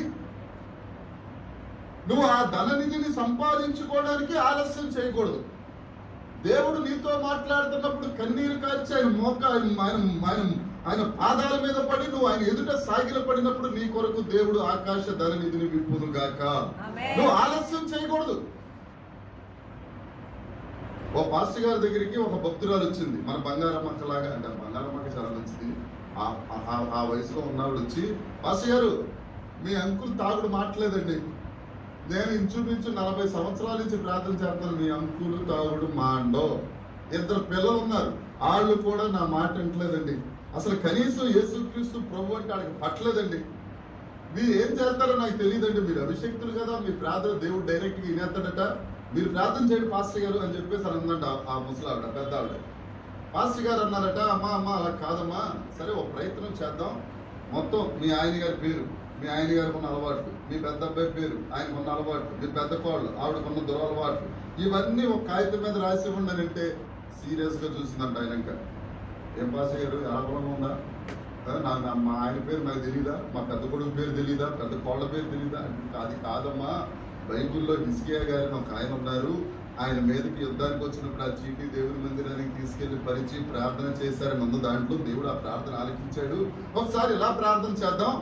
నువ్వు ఆ ధననిధిని సంపాదించుకోవడానికి ఆలస్యం చేయకూడదు. దేవుడు నీతో మాట్లాడుతున్నప్పుడు కన్నీరు కార్చి ఆయన పాదాల మీద పడి నువ్వు ఆయన ఎదుట సాగిల పడినప్పుడు నీ కొరకు దేవుడు ఆకాశ ధననిధిని విప్పును గాక. నువ్వు ఆలస్యం చేయకూడదు. ఓ పాస్టర్ గారి దగ్గరికి ఒక భక్తురాలు వచ్చింది, మన బంగారమ్మక్క లాగా. అంటే బంగారమ్మక్క చాలా మంచిది. ఆ వయసులో ఉన్నవాడు వచ్చి, పాస్టర్ గారు మీ అంకుల్ తాగుడు మాట్లేదండి, నేను ఇంచుమించు 40 సంవత్సరాల నుంచి ప్రార్థన చేస్తాను, మీ అంకులు తాగుడు మాండో. 2 పిల్లలు ఉన్నారు, వాళ్ళు కూడా నా మాట వింటలేదండి. అసలు కనీసం యేసుక్రీస్తు ప్రభు అంటే వాళ్ళకి పట్టలేదండి. మీరు ఏం చేస్తారో నాకు తెలియదండి. మీరు అభిషక్తులు కదా, మీ ప్రార్థన దేవుడు డైరెక్ట్ గా వినేస్తాడట. మీరు ప్రార్థన చేయండి పాస్టర్ గారు అని చెప్పేసి అందంట ఆ ముసలావిడ, పెద్ద ఆవిడ. పాస్టర్ గారు అన్నారట, అమ్మా అలా కాదమ్మా, సరే ఒక ప్రయత్నం చేద్దాం. మొత్తం మీ ఆయన గారి పేరు, మీ ఆయన గారికి ఉన్న అలవాట్లు, మీ పెద్ద అబ్బాయి పేరు, ఆయనకు ఉన్న అలవాట్లు, మీ పెద్ద కోళ్ళు, ఆవిడకున్న దురలవాట్లు, ఇవన్నీ ఒక కాగితం మీద రాసి ఇవ్వండి అని అంటే సీరియస్ గా చూసిందంట ఆయన. ఇంకా ఏం పాస్టర్ గారు ఆలపడం ఉందా, మా ఆయన పేరు నాకు తెలీదా, మా పెద్ద కొడుకు పేరు తెలీదా, పెద్ద కోళ్ళ పేరు తెలీదా అంటే, అది కాదమ్మా, బైబుల్లో హిజ్కియా గారిని ఒక ఆయన ఉన్నారు, ఆయన మీదకి యుద్ధానికి వచ్చినప్పుడు ఆ చీటీ దేవుని మందిరానికి తీసుకెళ్లి పరిచి ప్రార్థన చేశారని ముందు దాంట్లో దేవుడు ఆ ప్రార్థన ఆలకించాడు, ఒకసారి ఇలా ప్రార్థన చేద్దాం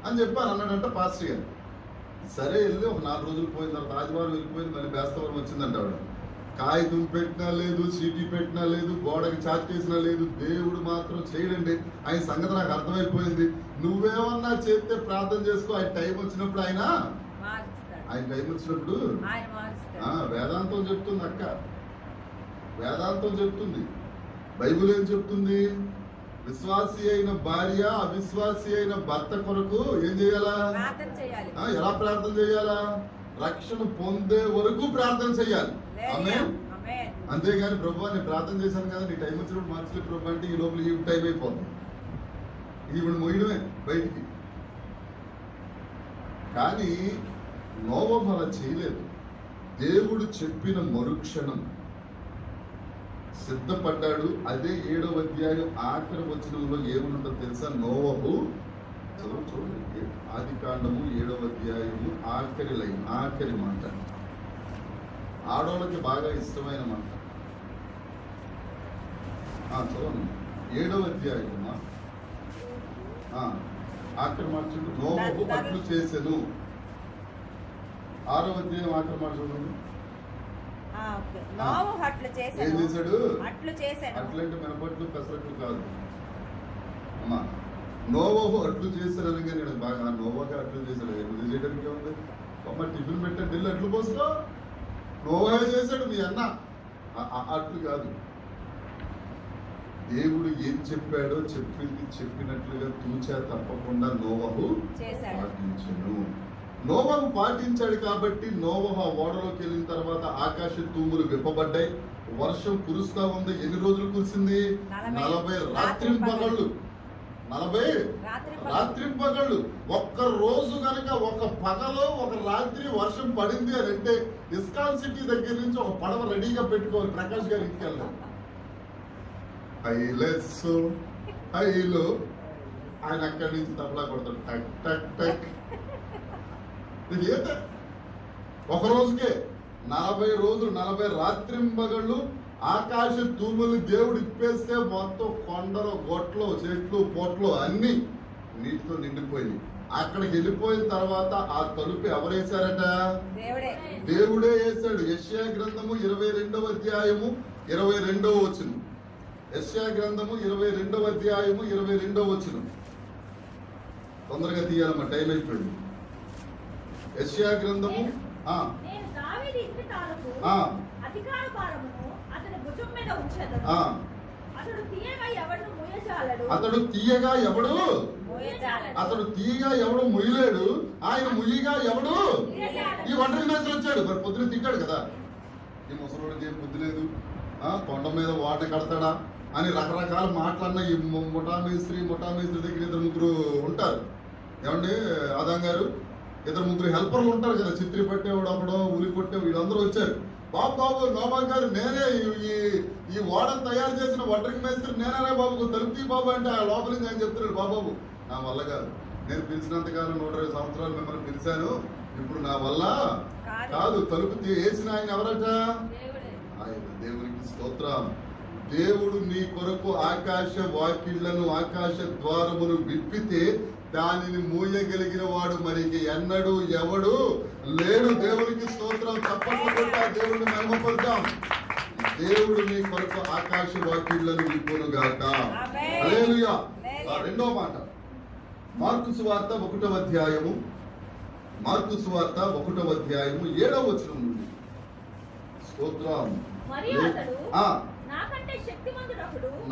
అని చెప్పాను అన్నాడంట పాస్టర్ గారు. సరే వెళ్ళి ఒక 4 రోజులు పోయిన తర్వాత ఆదివారం వెళ్ళిపోయింది, మళ్ళీ బేస్తవారం వచ్చిందంట ఆవిడ. కాగితం పెట్టినా లేదు, చీటీ పెట్టినా లేదు, గోడకి చాట్ చేసినా లేదు, దేవుడు మాత్రం చేయడండి. ఆయన సంగతి నాకు అర్థమైపోయింది. నువ్వేమన్నా చేస్తే ప్రార్థన చేసుకో, ఆయన టైం వచ్చినప్పుడు ఆయన టైం వచ్చినప్పుడు వేదాంతం చెప్తుంది అక్క, వేదాంతం చెప్తుంది. బైబిల్ ఏం చెప్తుంది? విశ్వాసి అయిన భార్య అవిశ్వాసి అయిన భర్త కొరకు ఏం చేయాలా, ఎలా ప్రార్థన చేయాలా? రక్షణ పొందే వరకు ప్రార్థన చేయాలి. అంతేగాని ప్రభు నేను ప్రార్థన చేశాను కదా, నీ టైం వచ్చినప్పుడు మార్చులే ప్రభు అంటే ఈ లోపల ఈ టైం అయిపోతుంది, ఇప్పుడు మొయ్యడమే బయటికి. కానీ నోవహు అలా చేయలేదు. దేవుడు చెప్పిన మరుక్షణం సిద్ధపడ్డాడు. అదే 7వ అధ్యాయం ఆఖరి వచనంలో ఏముంటుందో తెలుసా? నోవహు చూడండి, ఆదికాండము 7వ అధ్యాయము ఆఖరి లైన్, ఆఖరి మాట, ఆడవాళ్ళకి బాగా ఇష్టమైన మాట. చూడండి 7వ అధ్యాయము ఆఖరి మాట చూడు. నోవహు అట్లు చేసెను. 6వ అధ్యాయం ఆఖరి మాట చూడండి. ఏం చేశాడు? అట్లంటే మినపట్లు పెసరట్లు కాదు అమ్మా. నోవహు అట్లు చేశాడు అనగా నేను బాగా నోవహు అట్లు చేశాడు. ఎందుకు చేయడానికి ఉంది? అమ్మ టిఫిన్ పెట్టండి, వెళ్ళి అట్లు పోసుకో. నోవహే చేశాడు, మీ అన్న అట్లు కాదు. దేవుడు ఏం చెప్పాడో చెప్పింది చెప్పినట్లుగా తూచా తప్పకుండా నోవహు పాటించను. నోవహు పాటించాడు కాబట్టి నోవహు ఓడలోకి వెళ్ళిన తర్వాత ఆకాశ తూములు విప్పబడ్డాయి, వర్షం కురుస్తా ఉంది. ఎన్ని రోజులు కురిసింది? 40 రాత్రింపగళ్ళు. 40 రాత్రింపగళ్ళు. ఒక్క రోజు కనుక ఒక పగలో ఒక రాత్రి వర్షం పడింది అని అంటే ఇస్కాన్ సిటీ దగ్గర నుంచి ఒక పడవ రెడీగా పెట్టుకోవాలి. ప్రకాష్ గారి ఇంటికి వెళ్ళాలి. హైలో ఆయన అక్కడి నుంచి తబలా కొడతాడు, టక్ టక్ టక్. ఒక రోజుకే 40 రోజులు 40 రాత్రింబగళ్ళు ఆకాశ తూములు దేవుడు ఇప్పేస్తే మొత్తం కొండలు, గొట్లు, చెట్లు, పొట్లు అన్ని నీటితో నిండిపోయింది. అక్కడికి వెళ్ళిపోయిన తర్వాత ఆ తలుపు ఎవరేశారట? దేవుడే వేశాడు. యెషయా గ్రంథము 22వ అధ్యాయము 22వ వచనం. యెషయా గ్రంథము 22వ అధ్యాయము 22వ వచనం. తొందరగా తీయాలమ్మా, టైం అయిపోయింది. యెషయా గ్రంథము నేను దావీదు ఇంటి తాలూకు అధికార భారమును అతని భుజం మీద ఉంచెదను. అతడు తీయగా ఎవడు ముయ్యజాలడు. అతడు తీయగా ఎవడు ముయ్యలేడు, ఆయన ముయ్యగా ఎవడు. ఈ ఒంటరి మేస్త్రి వచ్చాడు, మరి పొద్దున తింటాడు కదా, ఈ ముసలోడికి ఏం బుద్ధి లేదు, కొండ మీద వాట కడతాడా అని రకరకాల మాటలన్న ఈ ముఠా మేస్త్రి దగ్గర ఇద్దరు ముగ్గురు ఉంటారు. ఏమండి ఆదాం గారు, ఇద్దరు ముగ్గురు హెల్పర్లు ఉంటారు కదా, చిత్రి పట్టేవాడు ఒకడో, ఉలి కొట్టేవాడు, వీళ్ళందరూ వచ్చారు. బాబు నోబాబు గారు, నేనే ఈ ఓడను తయారు చేసిన ఒంటరికి మేస్త్రి నేనే బాబు, తలుపు బాబు అంటే ఆ లోపల నుంచి ఆయన చెప్తున్నాడు, బాబు నా వల్ల కాదు, నేను పిలిచినంతకాలం 120 సంవత్సరాలు మిమ్మల్ని పిలిచాను, ఇప్పుడు నా వల్ల కాదు, తలుపు వేసిన ఆయన ఎవరట? ఆయన. దేవునికి స్తోత్రం. దేవుడు నీ కొరకు ఆకాశ వాకిళ్లను, ఆకాశ ద్వారమును విప్పితే దానిని మూయగలిగిన వాడు మరి ఎన్నడూ ఎవడు లేడు. దేవునికి స్తోత్రం. తప్పకుండా కొట్టా దేవుడిని మహిమపడతాం. దేవుడు నీ కొరకు ఆకాశ వాకిళ్లను విప్పునుగాక. హల్లెలూయా. రెండో మాట, మార్కు సువార్త 1వ అధ్యాయము 7వ వచనం నుండి. స్తోత్రం.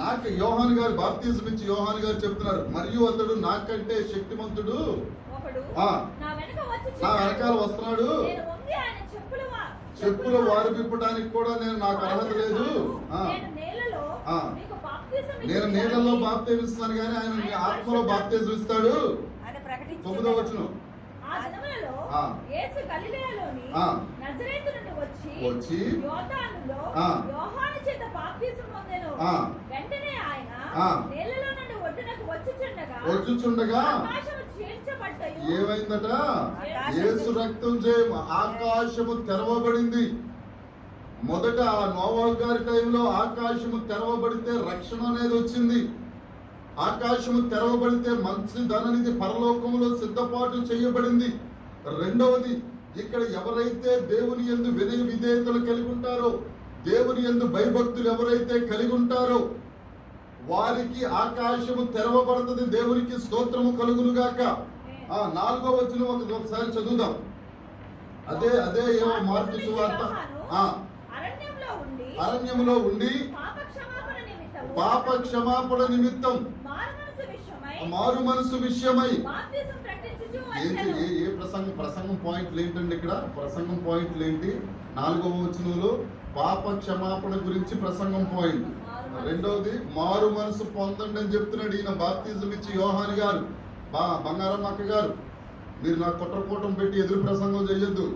నాకు యోహాను గారు బాప్తిజం ఇచ్చి యోహాను గారు చెప్తున్నారు, మరియు అతడు నాకంటే శక్తిమంతుడు నా వెనకాల వస్తున్నాడు, చెప్పులు వారు విప్పడానికి కూడా నాకు అర్హత లేదు, నేను నీళ్ళలో బాప్తిజం ఇస్తాను కానీ ఆయన ఆత్మలో బాప్తిజం ఇస్తాడు. 9వ వచనం. వచ్చి వచ్చుచుండగా ఏమైందట? యేసు రక్తం చేయ ఆకాశము తెరవబడింది. మొదట నోవహు గారి టైంలో ఆకాశము తెరవబడితే రక్షణ అనేది వచ్చింది. ఆకాశము తెరవబడితే మంచి ధననిధి పరలోకములో సిద్ధపాటు చేయబడింది. రెండవది, ఇక్కడ ఎవరైతే దేవుని యందు వినయ విధేయతలు కలిగి ఉంటారో, దేవుని యందు భయభక్తులు ఎవరైతే కలిగి ఉంటారో వారికి ఆకాశము తెరవబడుతుంది. దేవునికి స్తోత్రము కలుగునుగాక. 4వ వచనం ఒకసారి చదువుదాం. అదే ఏమో మార్కు సువార్త. అరణ్యములో ఉండి పాప క్షమాపణ నిమిత్తం మారు మనసు విషయమై ఏ ప్రసంగం పాయింట్లు ఏంటండి? ఇక్కడ ప్రసంగం పాయింట్లు ఏంటి? 4వ వచనంలో పాప క్షమాపణ గురించి ప్రసంగం పాయింట్. రెండవది మారు మనసు పొందండి అని చెప్తున్నాడు ఈయన బాప్తిజం ఇచ్చి యోహాను గారు. బంగారం అక్క గారు, మీరు నాకు కుట్రకూటం పెట్టి ఎదురు ప్రసంగం చేయొద్దు.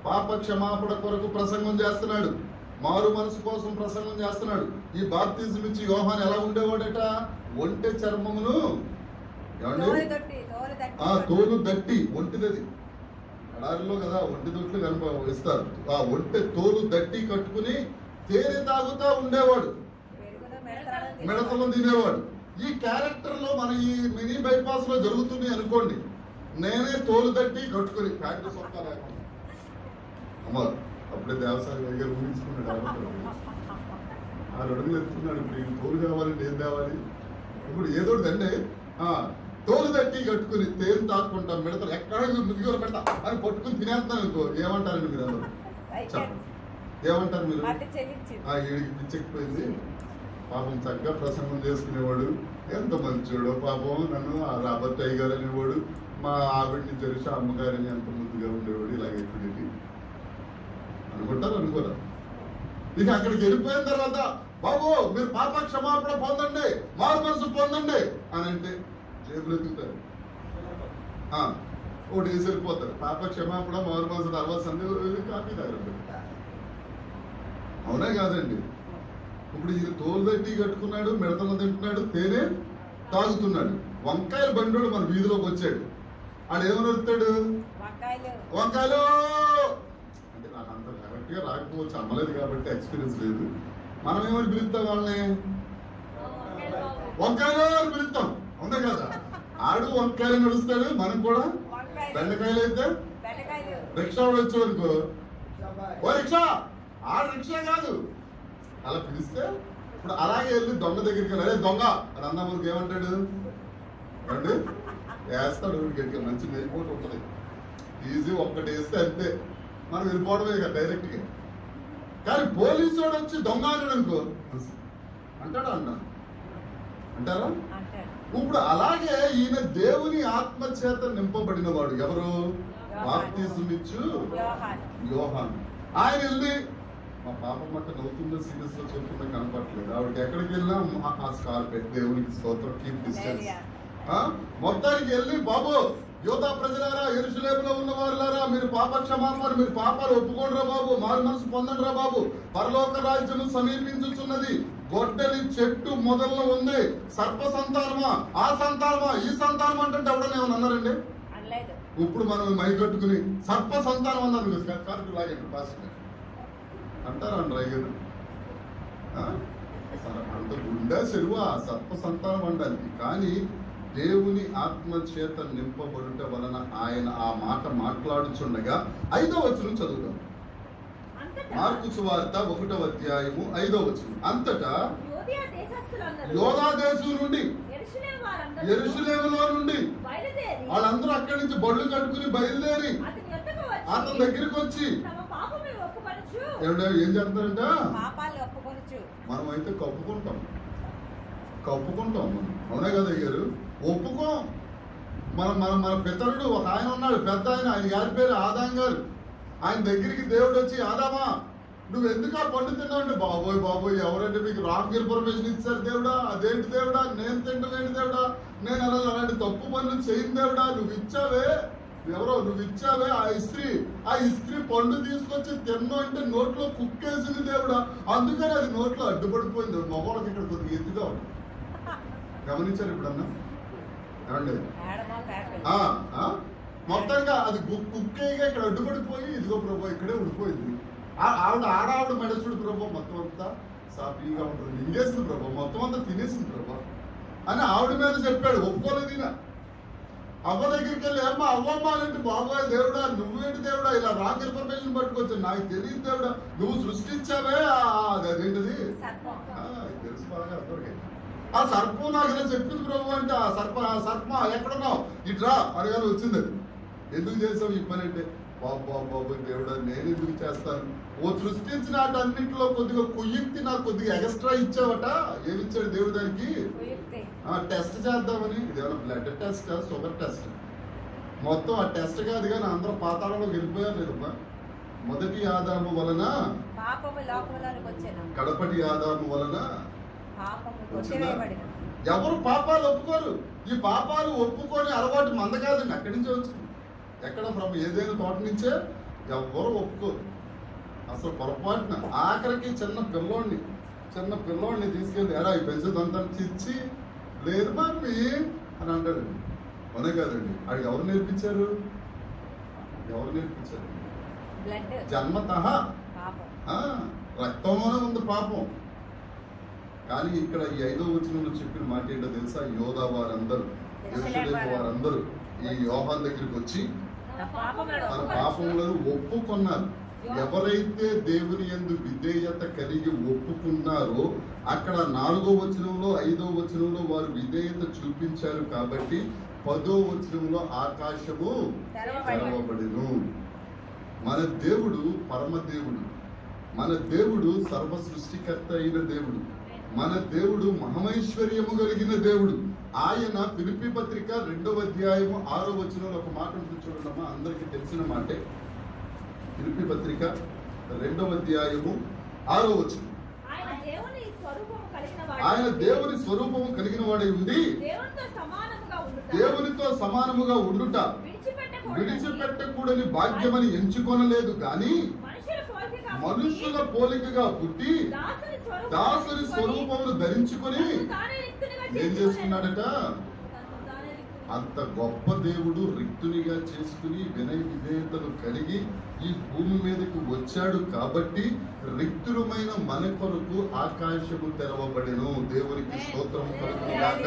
పాప క్షమాపణ కొరకు ప్రసంగం చేస్తున్నాడు, మారు మనసు కోసం ప్రసంగం చేస్తున్నాడు. ఈ బాప్తిజం ఇచ్చి యోహాను ఎలా ఉండేవాడట? ఒంటె చర్మమును తోలు దట్టి, ఒంటిదది ఎడారిలో కదా ఒంటి దొట్లు ఇస్తారు, ఆ ఒంటె తోలు దట్టి కట్టుకుని తేనె తాగుతా ఉండేవాడు, మిడతలు తినేవాడు. ఈ క్యారెక్టర్ లో మన ఈ మినీ బైపాస్ లో జరుగుతుంది అనుకోండి. నేనే తోలు దట్టి కట్టుకుని ప్యాంటు సొక్క లేకుండా అమ్మ అప్పుడే దేవసారి దగ్గర ఊహించుకున్నాడు. 6 అడుగులు ఎత్తుకున్నాడు. ఇప్పుడు ఈయన తోలు కావాలంటే ఏం తేవాలి? ఇప్పుడు ఏదో దండే తోలు దట్టి కట్టుకుని తేలు తాక్కుంటాం, మిడతలు ఎక్కడ ముదిగోలు పెడతా అని పట్టుకుని తినేస్తాను అనుకో. ఏమంటారండి మీరు అందరూ? చెప్పండి, ఏమంటారు మీరు? ఈడికి పిచ్చెక్కిపోయింది, పాపం చక్కగా ప్రసంగం చేసుకునేవాడు, ఎంత మంచోడో పాపం, నన్ను రాబర్ట్ అయ్య గారు అనేవాడు, మా ఆవిడ్ని తెలిసి అమ్మగారిని ఎంత ముద్దుగా ఉండేవాడు, ఇలాగ ఎక్కడికి అనుకుంటారు. అనుకోరా? ఇక అక్కడికి వెళ్ళిపోయిన తర్వాత బాబు మీరు పాప క్షమాపణ పొందండి, మారు మనసు పొందండి అని అంటే జేబులు ఎత్తుతారు, ఒకటి వేసి వెళ్ళిపోతారు. పాప క్షమాపణ మారు మనసు తర్వాత సందే కాపీ తాగండి. అవునా కాదండి? ఇప్పుడు ఈయన తోలు దట్టి కట్టుకున్నాడు, మిడతలు తింటున్నాడు, తేనె తాగుతున్నాడు. వంకాయలు బండోడు మన వీధిలోకి వచ్చాడు, ఆడు ఏమని వస్తాడు? వంకాయలు అంటే నాకు అంత కరెక్ట్ గా రాకపోవచ్చు, అమ్మలేదు కాబట్టి ఎక్స్పీరియన్స్ లేదు. మనం ఏమని పిలుస్తాం వాళ్ళని? వంకాయలు అని పిలుస్తాం, అవునా కదా? ఆడు వంకాయలు నడుస్తాడు, మనం కూడా బెండకాయలు అయితే రిక్షా వచ్చేవనుకో, ఓ రిక్షా, ఆడు రిక్షా కాదు అలా పిలిస్తే ఇప్పుడు అలాగే వెళ్ళి దొంగ దగ్గరికి వెళ్ళి, అరే దొంగ అని అన్న ముందుకు ఏమంటాడు అండి, వేస్తాడు గట్టిగా, మంచి వెళ్ళిపోటు ఉంటుంది, ఈజీ ఒక్కటి వేస్తే అంతే, మనం వెళ్ళిపోవడమే కదా డైరెక్ట్ గా. కానీ పోలీసు వాడు వచ్చి దొంగ అన్నాడు అనుకో అంటాడా అంటారా? ఇప్పుడు అలాగే ఈయన దేవుని ఆత్మ చేత నింపబడిన వాడు ఎవరు? బాప్తిసమిచ్చు యోహాను. ఆయన వెళ్ళి, మా పాప మక్క నవ్వుతుందో సీరియస్ లో చెప్తుందో కనపట్లేదు, ఆవిడకి ఎక్కడికి వెళ్ళినా ఆ స్కార్ పెట్టి దేవునికి స్తోత్రం, కీప్ డిస్టెన్స్. మొత్తానికి వెళ్ళి, బాబు యోధా ప్రజలారా, యెరూషలేములో ఉన్న వారులారా, మీరు పాప క్షమాపణ, మీరు పాపాలు ఒప్పుకోండిరా బాబు, మారు మనసు పొందండిరా బాబు, పరలోక రాజ్యము సమీపించుచున్నది, గొడ్డలి చెట్టు మొదల్లో ఉంది, సర్ప సంతానమా, ఆ సంతానమా, ఈ సంతానం అంటే ఎవడన్నా ఏమన్నా అన్నారండి? ఇప్పుడు మనం మైకట్టుకుని సర్ప సంతానం అన్నారు, కరెక్ట్ లాగండి పాస్ అంటారండి రైగరు, అంత గుండె చెరువు ఆ సర్ప సంతానం అనడానికి. కానీ దేవుని ఆత్మ చేత నింపబడుట వలన ఆయన ఆ మాట మాట్లాడుచుండగా 5వ వచనం చదువుదాం. మార్కు సువార్త 1వ అధ్యాయము 5వ వచనం. అంతటా యోధా దేశం నుండి, యెరూషలేములో నుండి వాళ్ళందరూ అక్కడి నుంచి బళ్ళు కట్టుకుని బయలుదేరి అతని దగ్గరికి వచ్చి ఏం చేస్తారంట? మనం అయితే కప్పుకుంటాం మనం, అవునే కదా అయ్యారు, ఒప్పుకోం. మన పితరుడు ఒక ఆయన ఉన్నాడు, పెద్ద ఆయన గారి పేరు ఆదాం గారు. ఆయన దగ్గరికి దేవుడు వచ్చి, ఆదామా నువ్వు ఎందుకు ఆ పండు తిన్నావు అంటే, బాబోయ్ ఎవరంటే మీకు రాంగ్ ఇన్ఫర్మేషన్ ఇచ్చారు దేవుడా, అదేంటి దేవుడా, నేను తింటలేంటి దేవుడా, నేను అలాంటి తప్పు పనులు చేయను దేవుడా, నువ్వు ఇచ్చావే ఆ ఇస్త్రీ పండు తీసుకొచ్చి తిన్నా అంటే నోట్లో కుక్కేసింది దేవుడా, అందుకని అది నోట్లో అడ్డుపడిపోయింది. మగవాళ్ళకి ఇక్కడ కొద్దిగా ఎత్తుగా ఉంది, గమనించారు ఎప్పుడన్నా ఏమండి? మొత్తంగా అది కుక్కేగా ఇక్కడ అడ్డుపడిపోయి, ఇదిగో ప్రభు ఇక్కడే ఉండిపోయింది. ఆడావిడ మెడచుడు ప్రభు, మొత్తం అంతా సాఫీగా ఉంటుంది, మింగేసింది ప్రభు, మొత్తం అంతా తినేసింది ప్రభు అని ఆవిడ మీద చెప్పాడు. ఒప్పుకోలేదు ఈయన. అవ్వ దగ్గరికి వెళ్ళి, అమ్మ అవ్వమ్మ అంటే, బాబోయ్ దేవుడా నువ్వేంటి దేవుడా ఇలా రాంగ్ ఇన్ఫర్మేషన్ పట్టుకొచ్చు, నాకు తెలియదు దేవుడా, నువ్వు సృష్టించావే అదేంటిది తెలుసు బాగా అందరికీ. ఆ సర్పం నాకు ఇలా చెప్పింది ప్రభు అంటే, ఆ సర్ప ఎక్కడున్నావు ఇట్రా అడగానే వచ్చింది. అది ఎందుకు చేసావు ఈ పని అంటే, బాబు దేవుడా నేను ఎందుకు చేస్తాను, ఓ సృష్టించిన అన్నింటిలో కొద్దిగా కుయ్యుక్తి నాకు కొద్దిగా ఎక్స్ట్రా ఇచ్చావట. ఏమిచ్చాడు దేవుడు దానికి? టెస్ట్ చేద్దామని. ఇదేమన్నా బ్లడ్ టెస్ట్, షుగర్ టెస్ట్, మొత్తం ఆ టెస్ట్ కాదు కానీ అందరూ పాతాళంలోకి వెళ్ళిపోయారు. లేదమ్మా, మొదటి ఆదాము వలన కడపటి ఆదాము వలన ఎవరు పాపాలు ఒప్పుకోరు. ఈ పాపాలు ఒప్పుకొని అలవాటు మంద కాదండి, అక్కడి నుంచే వచ్చింది. ఎక్కడ ఫ్రమ్ ఏదైనా తోట నుంచే ఎవరు ఒప్పుకోరు అసలు పొరపాటున. ఆఖరికి చిన్న పిల్లోడిని తీసుకెళ్ళి, ఎరా ఈ పెంచుదంతా ఇచ్చి, లేదు మమ్మీ అని అంటాడు. అనే కాదండి, అది ఎవరు నేర్పించారు? జన్మతః రక్తంలోనే ఉంది పాపం. కానీ ఇక్కడ ఈ 5వ వచనంలో చెప్పిన మాట ఏంటో తెలుసా? యోధా వారందరూ, యెరూషలేము వారందరూ ఈ యోహాను దగ్గరికి వచ్చి తన పాపములను ఒప్పుకున్నారు. ఎవరైతే దేవుని యందు విధేయత కలిగి ఒప్పుకున్నారో, అక్కడ 4వ వచనంలో 5వ వచనంలో వారు విధేయత చూపించారు కాబట్టి 10వ వచనంలో ఆకాశము తెరవబడెను. మన దేవుడు పరమదేవుడు, మన దేవుడు సర్వ సృష్టికర్త అయిన దేవుడు, మన దేవుడు మహమైశ్వర్యము కలిగిన దేవుడు. ఆయన ఫిలిప్పీ పత్రిక 2వ అధ్యాయము 6వ వచనంలో ఒక మాట ఉంటుంది చూడమ్మా, అందరికీ తెలిసిన మాటే. ఫిలిప్పీ పత్రిక 2వ అధ్యాయము 6వ వచనం. ఆయన దేవుని స్వరూపము కలిగిన వాడై ఉండి దేవునితో సమానముగా ఉండుట విడిచిపెట్టకూడని భాగ్యమని ఎంచుకొనలేదు గాని మనుషుల పోలికగా పుట్టి దాసుని స్వరూపమును ధరించుకొని ఏం చేసుకున్నాడట? అంత గొప్ప దేవుడు రిక్తునిగా చేసుకుని వినయ విధేయతలు కలిగి ఈ భూమి మీదకు వచ్చాడు కాబట్టి రిక్తులమైన మన కొరకు ఆకాశము తెరవబడెను. దేవునికి స్తోత్రము కలుగును గాక.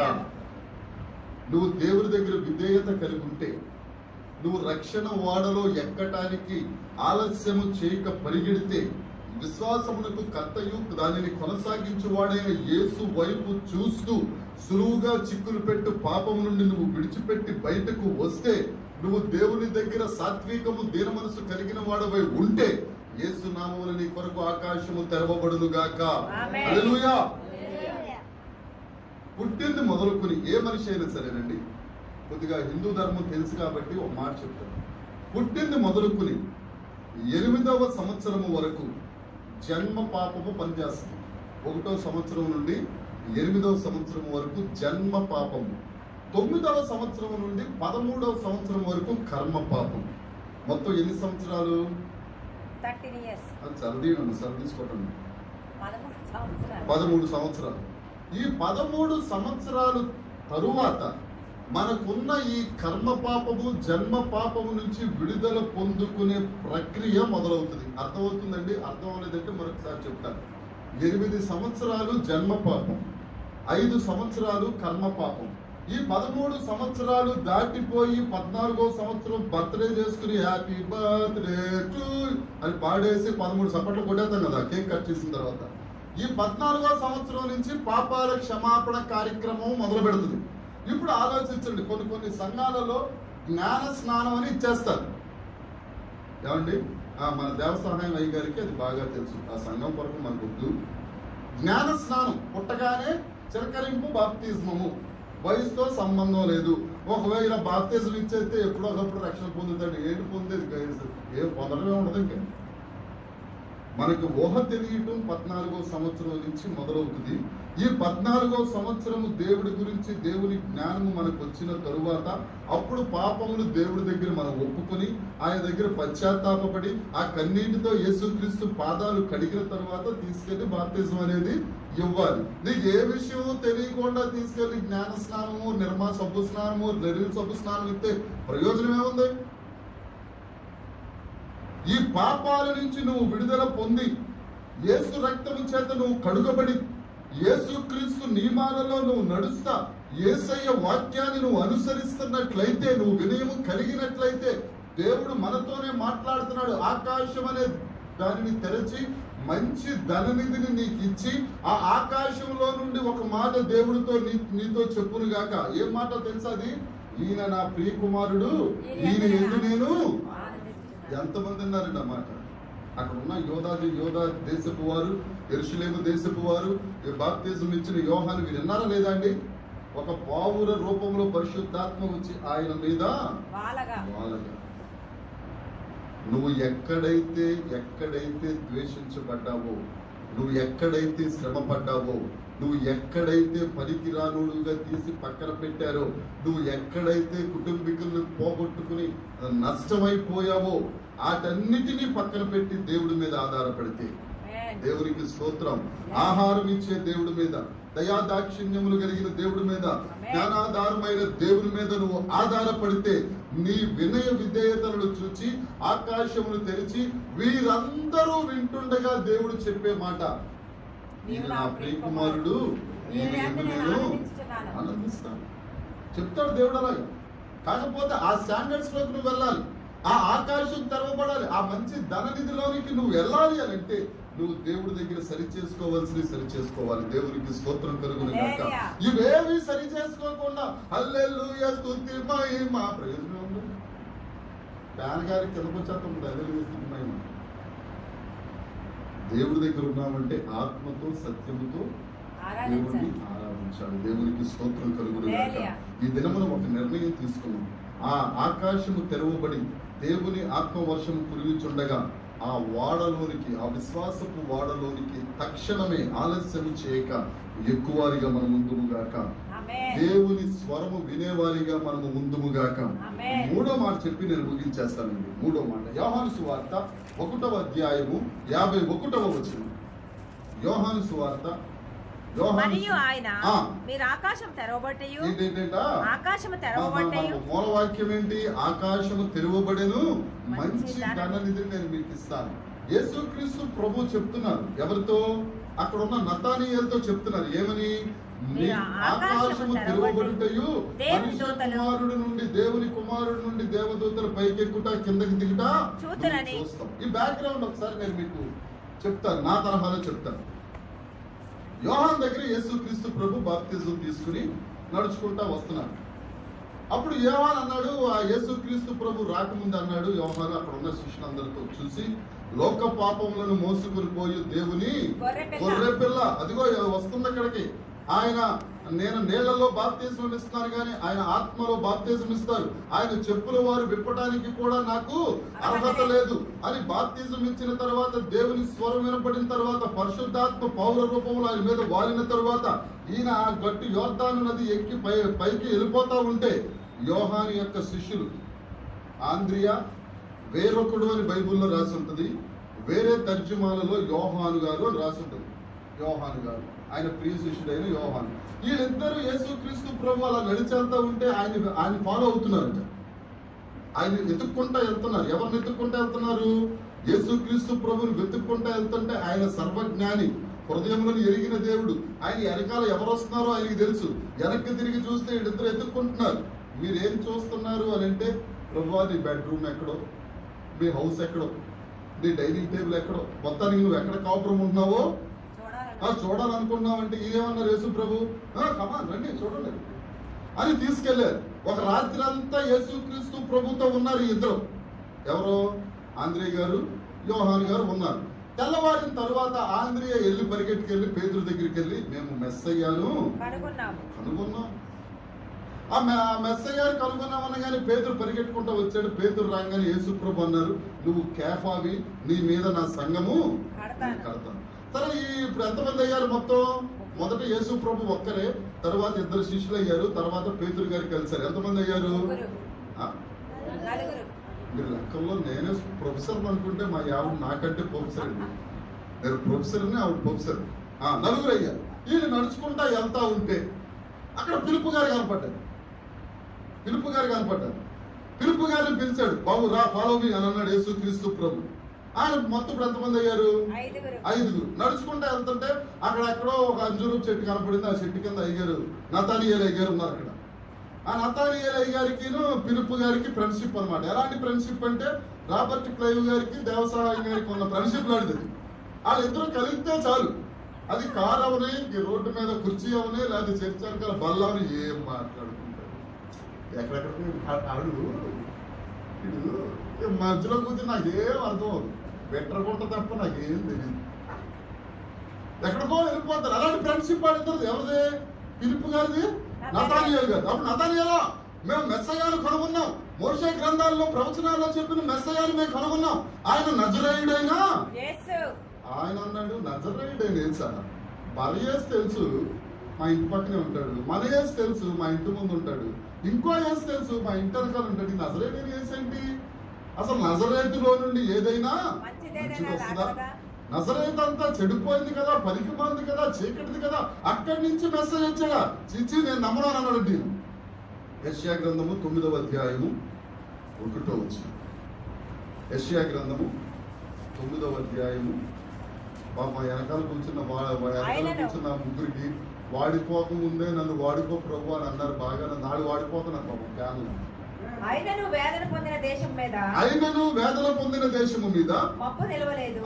నువ్వు దేవుని దగ్గర విధేయత కలిగి ఉంటే, నువ్వు రక్షణ ఓడలో ఎక్కటానికి ఆలస్యము చేయక పరిగెడితే విశ్వాసమునకు కర్తయు దానిని కొనసాగించువాడైన యేసు వైపు చూస్తూ సులువుగా చిక్కులు పెట్టు పాపము నుండి నువ్వు విడిచిపెట్టి బయటకు వస్తే, నువ్వు దేవుని దగ్గర సాత్వికము దీన మనసు కలిగిన వాడవై ఉంటే, యేసు నామమున నీ కొరకు ఆకాశము తెరవబడును గాక. హల్లెలూయా. పుట్టింది మొదలుకొని ఏ మనిషి అయినా సరేనండి, కొద్దిగా హిందూ ధర్మం తెలుసు కాబట్టి ఒక మాట చెప్తాను. పుట్టింది మొదలుకొని 8వ సంవత్సరము వరకు జన్మ పాపము పనిచేస్తుంది. 1వ సంవత్సరం నుండి 8వ సంవత్సరం వరకు జన్మ పాపము, 9వ సంవత్సరం నుండి 13వ సంవత్సరం వరకు కర్మ పాపం. మొత్తం ఎన్ని సంవత్సరాలు? 13 years. సర్దీసుకోవటం 13 సంవత్సరాలు. ఈ 13 సంవత్సరాలు తరువాత మనకున్న ఈ కర్మ పాపము జన్మ పాపము నుంచి విడుదల పొందుకునే ప్రక్రియ మొదలవుతుంది. అర్థమవుతుందండి? అర్థం అవ్వలేదంటే మరొకసారి చెప్తాను. 8 సంవత్సరాలు జన్మ పాపం, 5 సంవత్సరాలు కర్మ పాపం. ఈ 13 సంవత్సరాలు దాటిపోయి 14వ సంవత్సరం బర్త్డే చేసుకుని హ్యాపీ బర్త్డే టు అని పాడేసి 13 సపట్లు కొట్టేస్తాం కదా కేక్ కట్ చేసిన తర్వాత. ఈ 14వ సంవత్సరం నుంచి పాపాల క్షమాపణ కార్యక్రమం మొదలు పెడుతుంది. ఇప్పుడు ఆలోచించండి, కొన్ని సంఘాలలో జ్ఞాన స్నానం అని ఇచ్చేస్తారు. ఏమండి, మన దేవసహాయం అయ్య గారికి అది బాగా తెలుసు. ఆ సంఘం కొరకు మనకు జ్ఞాన స్నానం పుట్టగానే చిరకరింపు బాప్తిజమము, వయసుతో సంబంధం లేదు. ఒకవేళ బాప్తిజం ఇచ్చేస్తే ఎప్పుడో ఒకప్పుడు రక్షణ పొందుతాడు. ఏంటి పొందేది? ఏం పొందడమే ఉండదు. ఇంకా మనకు ఊహ తెలియటం 14వ సంవత్సరం నుంచి మొదలవుతుంది. ఈ 14వ సంవత్సరము దేవుడి గురించి దేవుని జ్ఞానము మనకు వచ్చిన తరువాత అప్పుడు పాపములు దేవుడి దగ్గర మనం ఒప్పుకొని ఆయన దగ్గర పశ్చాత్తాపడి ఆ కన్నీటితో యేసుక్రీస్తు పాదాలు కడిగిన తరువాత తీసుకెళ్లి బాప్తిజం అనేది ఇవ్వాలి. నీకు ఏ విషయము తెలియకుండా తీసుకెళ్లి జ్ఞాన స్నానము, నిర్మా సబ్బు స్నానము, లెరిల్ సబ్బు స్నానం ఇస్తే ప్రయోజనం ఏముంది? ఈ పాపాల నుంచి నువ్వు విడుదల పొంది యేసు రక్తము చేత నువ్వు కడుగబడి యేసుక్రీస్తు నియమాలలో నువ్వు నడుస్తా యేసయ్య వాక్యాన్ని నువ్వు అనుసరిస్తున్నట్లయితే, నువ్వు వినయము కలిగినట్లయితే దేవుడు మనతోనే మాట్లాడుతున్నాడు. ఆకాశం అనే దానిని తెరచి మంచి ధననిధిని నీకు ఇచ్చి ఆ ఆకాశంలో నుండి ఒక మాట దేవుడితో నీతో చెప్పును గాక. ఏం మాట తెలుసా అది? ఈయన నా ప్రియ కుమారుడు, ఈయన ఎందు నేను. ఎంతమంది ఉన్నారండి ఆ మాట? అక్కడ ఉన్న యోధా దేశపు వారు, యెరూషలేము దేశపు వారు, బాప్తిజం ఇచ్చిన యోహాను వీరు విన్నారా లేదా అండి? ఒక పావుర రూపంలో పరిశుద్ధాత్మ వచ్చి ఆయన మీద వాలగా. నువ్వు ఎక్కడైతే ద్వేషించబడ్డావో, నువ్వు ఎక్కడైతే శ్రమ పడ్డావో, నువ్వు ఎక్కడైతే పనికిరానుడుగా తీసి పక్కన పెట్టారో, నువ్వు ఎక్కడైతే కుటుంబీకులను పోగొట్టుకుని నష్టమైపోయావో, వాటన్నిటినీ పక్కన పెట్టి దేవుడి మీద ఆధారపడితే, దేవునికి స్తోత్రం, ఆహారం ఇచ్చే దేవుడి మీద, దయాదాక్షిణ్యములు కలిగిన దేవుడి మీద, జ్ఞానాధారమైన దేవుడి మీద నువ్వు ఆధారపడితే నీ వినయ విధేయతలను చూచి ఆకాశమును తెరిచి వీరందరూ వింటుండగా దేవుడు చెప్పే మాట, ఈయన నా ప్రియ కుమారుడు, నేను ఆనందిస్తాను చెప్తాడు దేవుడు. అలాగే కాకపోతే ఆ స్టాండర్డ్స్ లోకి నువ్వు వెళ్ళాలి, ఆ ఆకాశం తెరవబడాలి, ఆ మంచి ధననిధిలోనికి నువ్వు వెళ్ళాలి అని అంటే నువ్వు దేవుడి దగ్గర సరి చేసుకోవాలి. దేవునికి స్తోత్రం కలుగును గాక. ఇవేవి సరి చేసుకోకుండా హల్లెలూయా స్తుతి మహిమ ప్రయోజనం ఉంది. ఫ్యాన్ గారికి కిందకు వచ్చేస్తాం హల్లెలూయా స్తుతి మహిమ. దేవుడి దగ్గర ఉన్నామంటే ఆత్మతో సత్యముతో దేవుడిని ఆరాధించాలి. దేవునికి స్తోత్రం కలుగును గాక. ఈ దినమున ఒక నిర్ణయం తీసుకున్నాం. ఆ ఆకాశము తెరవబడి దేవుని ఆత్మవర్షము కురియుచుండగా ఆ వాడలోనికి, ఆ విశ్వాసపు వాడలోనికి తక్షణమే ఆలస్యం చేయక ఎక్కువారిగా మనం ముందుముగాక. దేవుని స్వరము వినేవారిగా మనము ముందుముగాక. 3వ మాట చెప్పి నేను ముగించేస్తానండి. 3వ మాట యోహాను సువార్త 1వ అధ్యాయము 51వ వచనం. యోహాను సువార్త మరియు ఆయన మీరు ఆకాశం తెరవబట్టయు, ఆకాశము తెరవబట్టయు. మూలవాక్యం ఏంటి? ఆకాశము తెరవబడెను, మంచి ధననిధిని నేను మీకు ఇస్తాను. యేసుక్రీస్తు ప్రభు చెప్తున్నారు. ఎవరితో? అక్కడ ఉన్న నతానీయులతో చెప్తున్నారు. ఏమని? ఆకాశము తెరవబడుటయు, మనుష్య కుమారుడు నుండి, దేవుని కుమారుడు నుండి దేవదూతలు పైకెక్కుట కిందకి దిగుట చూస్తాం. ఈ బ్యాక్గ్రౌండ్ ఒకసారి నేను మీకు చెప్తాను, నా తరహాలో చెప్తాను. యోహాను దగ్గర యేసుక్రీస్తు ప్రభు బాప్తిజం తీసుకుని నడుచుకుంటా వస్తున్నాడు. అప్పుడు యోహాను అన్నాడు, ఆ యేసుక్రీస్తు ప్రభు రాకముందు అన్నాడు యోహాను అక్కడ ఉన్న శిష్యులందరితో చూసి, లోక పాపములను మోసుకుని పోయి దేవుని గొర్రె పిల్ల అదిగో వస్తుంది అక్కడికి. ఆయన నేను నీళ్లలో బాప్తిజం ఇస్తాను కానీ ఆయన ఆత్మలో బాప్తిజం ఇస్తారు. ఆయన చెప్పుల వారు విప్పడానికి కూడా నాకు అర్హత లేదు అని బాప్తిజం ఇచ్చిన తర్వాత, దేవుని స్వరం వినపడిన తర్వాత, పరిశుద్ధాత్మ పౌర రూపంలో ఆయన మీద వాలిన తర్వాత, ఈయన ఆ గట్టి యోర్దాను నది ఎక్కి పైకి వెళ్ళిపోతా ఉంటే, యోహాను యొక్క శిష్యులు ఆంద్రియా వేరొకడు అని బైబిల్లో రాసి ఉంటుంది, వేరే తర్జుమాలలో యోహాను గారు అని రాసి ఉంటుంది. యోహాను గారు ఆయన ప్రియ శిష్యుడైన యోహాను. వీళ్ళిద్దరూ యేసుక్రీస్తు ప్రభు అలా నడిచేస్తా ఉంటే ఆయన ఫాలో అవుతున్నారంట. ఆయన వెతుక్కుంటా వెళ్తున్నారు. ఎవరిని వెతుక్కుంటా వెళ్తున్నారు? యేసుక్రీస్తు ప్రభుని వెతుక్కుంటా వెళ్తుంటే, ఆయన సర్వజ్ఞాని, హృదయంలోని ఎరిగిన దేవుడు. ఆయన వెనకాల ఎవరు వస్తున్నారో ఆయనకి తెలుసు. వెనక్కి తిరిగి చూస్తే వీళ్ళిద్దరు ఎత్తుక్కుంటున్నారు. మీరేం చూస్తున్నారు అని అంటే, ప్రభు నీ బెడ్రూమ్ ఎక్కడో, మీ హౌస్ ఎక్కడో, నీ డైనింగ్ టేబుల్ ఎక్కడో, మొత్తానికి నువ్వు ఎక్కడ కాపురం ఉంటున్నావో చూడాలనుకున్నావంటే ఈయనేమన్నారు యేసు ప్రభు, కమాన్ రండి చూడండి అని తీసుకెళ్లారు. ఒక రాత్రి అంతా యేసుక్రీస్తు ప్రభుతో ఉన్నారు ఇద్దరు. ఎవరో ఆంద్రియ గారు, యోహాను గారు ఉన్నారు. తెల్లవారిన తర్వాత ఆంద్రియ పరిగెట్టుకెళ్ళి పేతురు దగ్గరికి వెళ్ళి, మేము మెస్సయ్యాను కనుగొన్నాం. ఆ మెస్సయ్యాను కనుగొన్నామనగానే పేతురు పరిగెట్టుకుంటూ వచ్చాడు. పేతురు రాగానే యేసు ప్రభు అన్నారు, నువ్వు కేఫావి, నీ మీద నా సంఘము కడతాను. సరే, ఇప్పుడు ఎంతమంది అయ్యారు మొత్తం? మొదట యేసు ప్రభు ఒక్కరే, తర్వాత ఇద్దరు శిష్యులు అయ్యారు, తర్వాత పేతురు గారికి కలిసారు. ఎంతమంది అయ్యారు? మీరు లెక్కల్లో నేనే ప్రొఫెసర్ అనుకుంటే మా ఆవిడ నాకంటే ప్రొఫెసర్ అండి. నేను ప్రొఫెసర్ని, ఆవిడ ప్రొఫెసర్. నలుగురు అయ్యారు. వీళ్ళు నడుచుకుంటా వెళ్తా ఉంటే అక్కడ పిలుపు గారు కనపడ్డారు. పిలుపు గారిని పిలిచాడు. బాబు రా, ఫాలో మీ అని అన్నాడు యేసుక్రీస్తు ప్రభు. ఆయన మొత్తం ఎంతమంది అయ్యారు? 5. నడుచుకుంటూ వెళ్తుంటే అక్కడ ఎక్కడో ఒక అంజూరు చెట్టు కనపడింది. ఆ చెట్టు కింద అయ్యారు నతానియేలు అయ్యారు ఉన్నారు అక్కడ. ఆ నతానియేలు అయ్యారికి పిలుపు గారికి ఫ్రెండ్షిప్ అనమాట. ఎలాంటి ఫ్రెండ్షిప్ అంటే, రాబర్ట్ క్లైవ్ గారికి దేవసహాయం గారికి ఉన్న ఫ్రెండ్షిప్ లాంటిది. వాళ్ళిద్దరూ కలిస్తే చాలు, అది కారు అవని, రోడ్డు మీద కుర్చీ అవని, లేదా చర్చ వెనకాల బల్ల అవని, ఏం మాట్లాడుకుంటారు. ఎక్కడెక్కడ అడుగు మధ్యలో కూర్చొని నాకేం అర్థం అవుతుంది, బెట్టరకుంట తప్ప నాకేం తెలియదు. ఎక్కడికో వెళ్ళిపోతారు. అలాంటి ఫ్రెండ్షిప్ ఆడుతారు. ఎవరిది? పిలుపు గారిది, నతానియేలు గారు. అప్పుడు నతానియేలా, మేము మెస్సయ్యను కనుగొన్నాం, మోషే గ్రంథాల్లో ప్రవచనాల్లో చెప్పిన మెస్సయ్యను మేము కనుగొన్నాం, ఆయన నజరేయుడైనా. ఆయన అన్నాడు, నజరేయుడైన తెలుసా? బలయేసు తెలుసు, మా ఇంటి పక్కనే ఉంటాడు. మన యేసు తెలుసు, మా ఇంటి ముందు ఉంటాడు. ఇంకో యేసు తెలుసు, మా ఇంటి వెనకాల ఉంటాడు. నజరేయుడైన యేసు ఏంటి? అసలు నజరేతులో నుండి ఏదైనా మంచిది వస్తుందా? నజరేతు అంతా చెడిపోయింది కదా, పలికిపోయింది కదా, చీకటిది కదా, అక్కడి నుంచి మెసేజ్ వచ్చాడా? చిచ్చి నేను నమ్మను అన్నాడు. నేను యెషయా గ్రంథము 9వ అధ్యాయము 1వ వచనం. యెషయా గ్రంథము 9వ అధ్యాయము. మా వెనకాల కూర్చున్న ముగ్గురికి వాడిపోకముందే నన్ను వాడుకో ప్రభు అని అన్నారు. బాగా నాడు వాడిపోతున్నాను పాపం ఫ్యాన్లు. ఆయనను వేదన పొందిన దేశము మీద మబ్బు నిలవలేదు.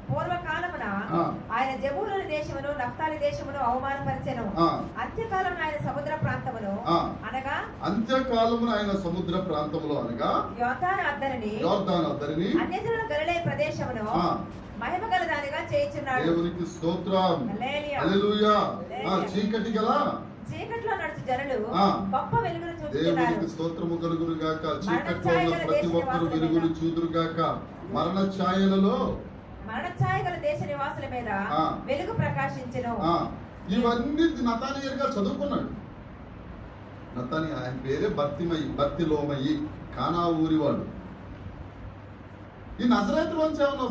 పూర్వకాలమున ఆయన జబూలూను దేశమును, నఫ్తాలి దేశమును అవమానపరిచెను. అంత్యకాలమున ఆయన సముద్ర ప్రాంతమును అనగా యోర్దాను అద్దరిని అన్యజనుల గలిలయ ప్రదేశమును మహిమగల దానిగా చేయుచున్నాడు. దేవునికి స్తోత్రం. హల్లెలూయా. చీకట్లో నడుచు జనులు గొప్ప వెలుగును చూస్తున్నారు. దేవునికి స్తోత్రము కలుగును గాక. చీకట్లో ఉన్న ప్రతి ఒక్కరు వెలుగును చూదురు గాక. మరణ ఛాయలలో మరణఛాయ గల దేశ నివాసుల మీద వెలుగు ప్రకాశించెను. ఇవన్నీ నతానియేలు గారు చదువుకున్నాడు. ఆయన పేరే బర్తిలోమయి, కానా ఊరివాడు. ఈ నజరేతులోంచి ఏమన్నా